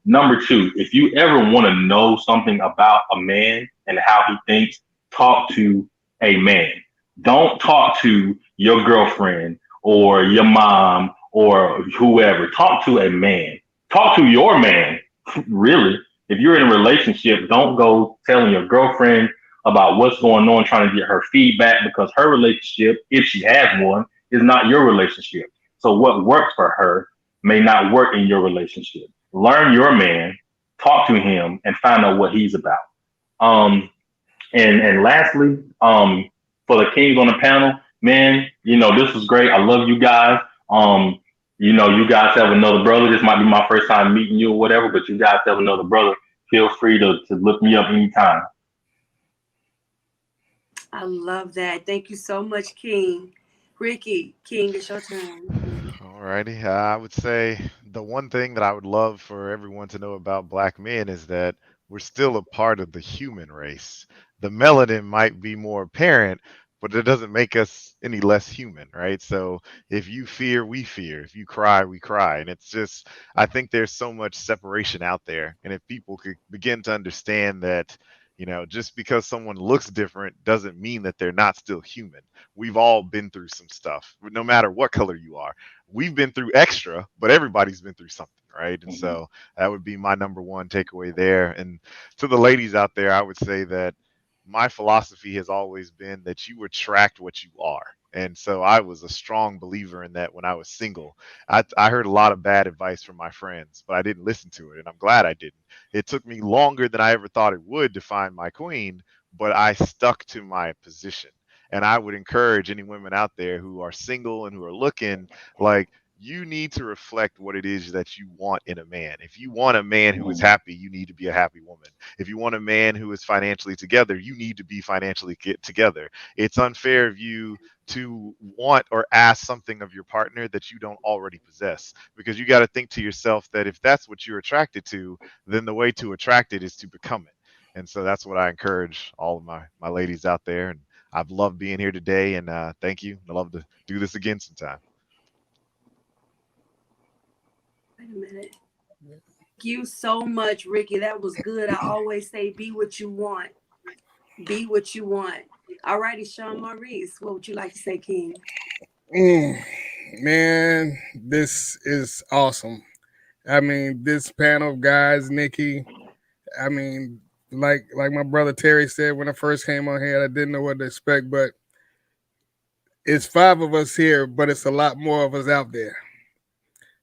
Number 2, if you ever want to know something about a man and how he thinks, talk to a man. Don't talk to your girlfriend or your mom or whoever. Talk to a man. Talk to your man. Really, if you're in a relationship, don't go telling your girlfriend about what's going on, trying to get her feedback, because her relationship, if she has one, is not your relationship. So what works for her may not work in your relationship. Learn your man, talk to him, and find out what he's about. And lastly, for the kings on the panel, man, this was great. I love you guys. You guys have another brother. This might be my first time meeting you or whatever, but you guys have another brother. Feel free to look me up anytime. I love that. Thank you so much, King. Ricky, King, it's your turn. Alrighty. I would say the one thing that I would love for everyone to know about Black men is that we're still a part of the human race. The melanin might be more apparent, but it doesn't make us any less human, right? So if you fear, we fear. If you cry, we cry. And it's just, I think there's so much separation out there. And if people could begin to understand that, just because someone looks different doesn't mean that they're not still human. We've all been through some stuff, no matter what color you are. We've been through extra, but everybody's been through something, right? And so that would be my number one takeaway there. And to the ladies out there, I would say that my philosophy has always been that you attract what you are. And so I was a strong believer in that when I was single. I heard a lot of bad advice from my friends, but I didn't listen to it. And I'm glad I didn't. It took me longer than I ever thought it would to find my queen, but I stuck to my position. And I would encourage any women out there who are single and who are looking, like, you need to reflect what it is that you want in a man. If you want a man who is happy, you need to be a happy woman. If you want a man who is financially together, you need to be financially together. It's unfair of you to want or ask something of your partner that you don't already possess, because you got to think to yourself that if that's what you're attracted to, then the way to attract it is to become it. And so that's what I encourage all of my ladies out there. And I've loved being here today, and thank you. I'd love to do this again sometime. Wait a minute. Thank you so much, Ricky. That was good. I always say, be what you want. Be what you want. All righty, Sean Maurice, what would you like to say, King? Man, this is awesome. I mean, this panel of guys, Nikki. I mean, like my brother Terry said when I first came on here, I didn't know what to expect, but it's 5 of us here, but it's a lot more of us out there.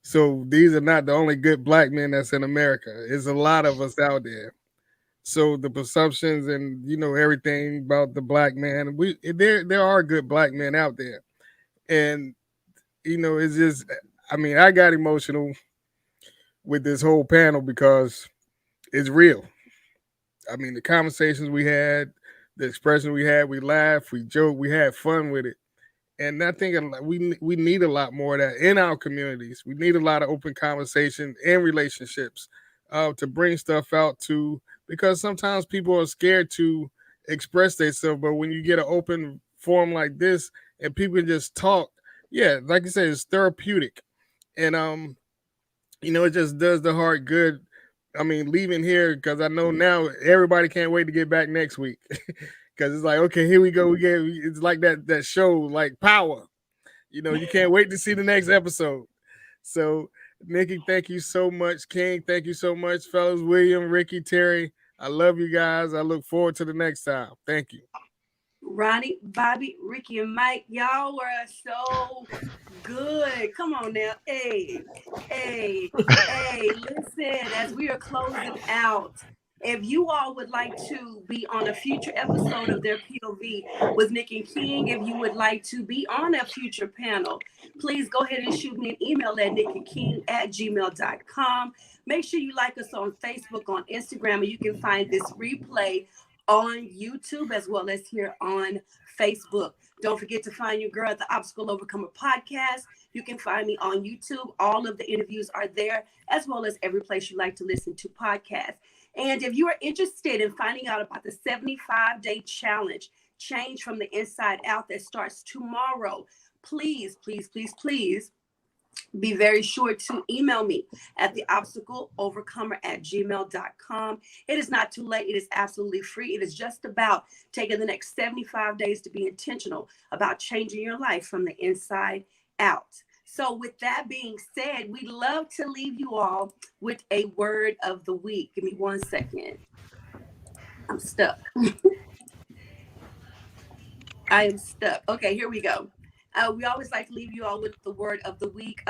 So these are not the only good black men that's in America. There's a lot of us out there. So the presumptions and everything about the black man, there are good black men out there, and it's just, I mean, I got emotional with this whole panel because it's real. I mean, the conversations we had, the expression we had, we laughed, we joked, we had fun with it. And I think we need a lot more of that in our communities. We need a lot of open conversation and relationships to bring stuff out because sometimes people are scared to express themselves. But when you get an open forum like this and people can just talk, yeah, like you said, it's therapeutic. And it just does the heart good. I mean, leaving here, because I know now everybody can't wait to get back next week. Because it's like, okay, here we go. It's like that show, like Power. You can't wait to see the next episode. So, Nikki, thank you so much. King, thank you so much. Fellas, William, Ricky, Terry, I love you guys. I look forward to the next time. Thank you. Ronnie, Bobby, Ricky, and Mike, y'all were so good. Come on now. Hey, listen, as we are closing out, if you all would like to be on a future episode of Their POV with Nick and King, if you would like to be on a future panel, please go ahead and shoot me an email at nickandking@gmail.com. Make sure you like us on Facebook, on Instagram, and you can find this replay on YouTube as well as here on Facebook. Don't forget to find your girl at the Obstacle Overcomer podcast. You can find me on YouTube. All of the interviews are there, as well as every place you like to listen to podcasts. And if you are interested in finding out about the 75-day challenge, Change from the Inside Out, that starts tomorrow, please be very sure to email me at theobstacleovercomer@gmail.com. It is not too late. It is absolutely free. It is just about taking the next 75 days to be intentional about changing your life from the inside out. So with that being said, we love to leave you all with a word of the week. Give me 1 second. I'm stuck. I am stuck. Okay, here we go. We always like to leave you all with the word of the week.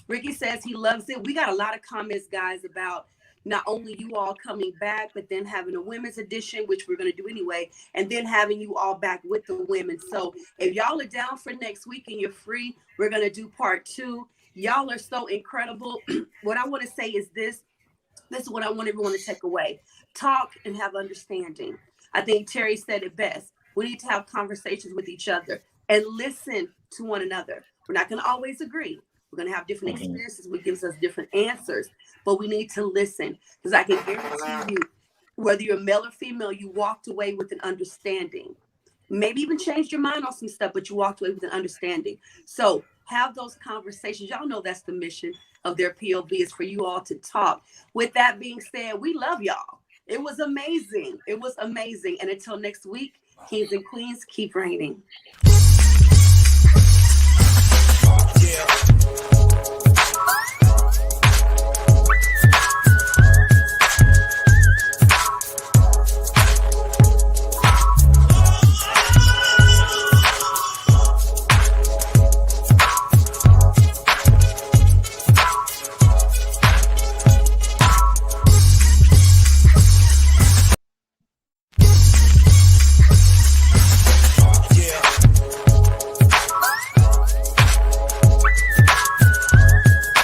Ricky says he loves it. We got a lot of comments, guys, about not only you all coming back, but then having a women's edition, which we're going to do anyway, and then having you all back with the women. So if y'all are down for next week and you're free, we're going to do part 2. Y'all are so incredible. What I want to say is this. This is what I want everyone to take away. Talk and have understanding. I think Terry said it best. We need to have conversations with each other and listen to one another. We're not going to always agree. We're going to have different experiences, which gives us different answers, but we need to listen, because I can guarantee you, whether you're male or female, you walked away with an understanding. Maybe even changed your mind on some stuff, but you walked away with an understanding. So have those conversations. Y'all know that's the mission of Their POV, is for you all to talk. With that being said, we love y'all. It was amazing. It was amazing. And until next week, kings and queens, keep reigning. Yeah.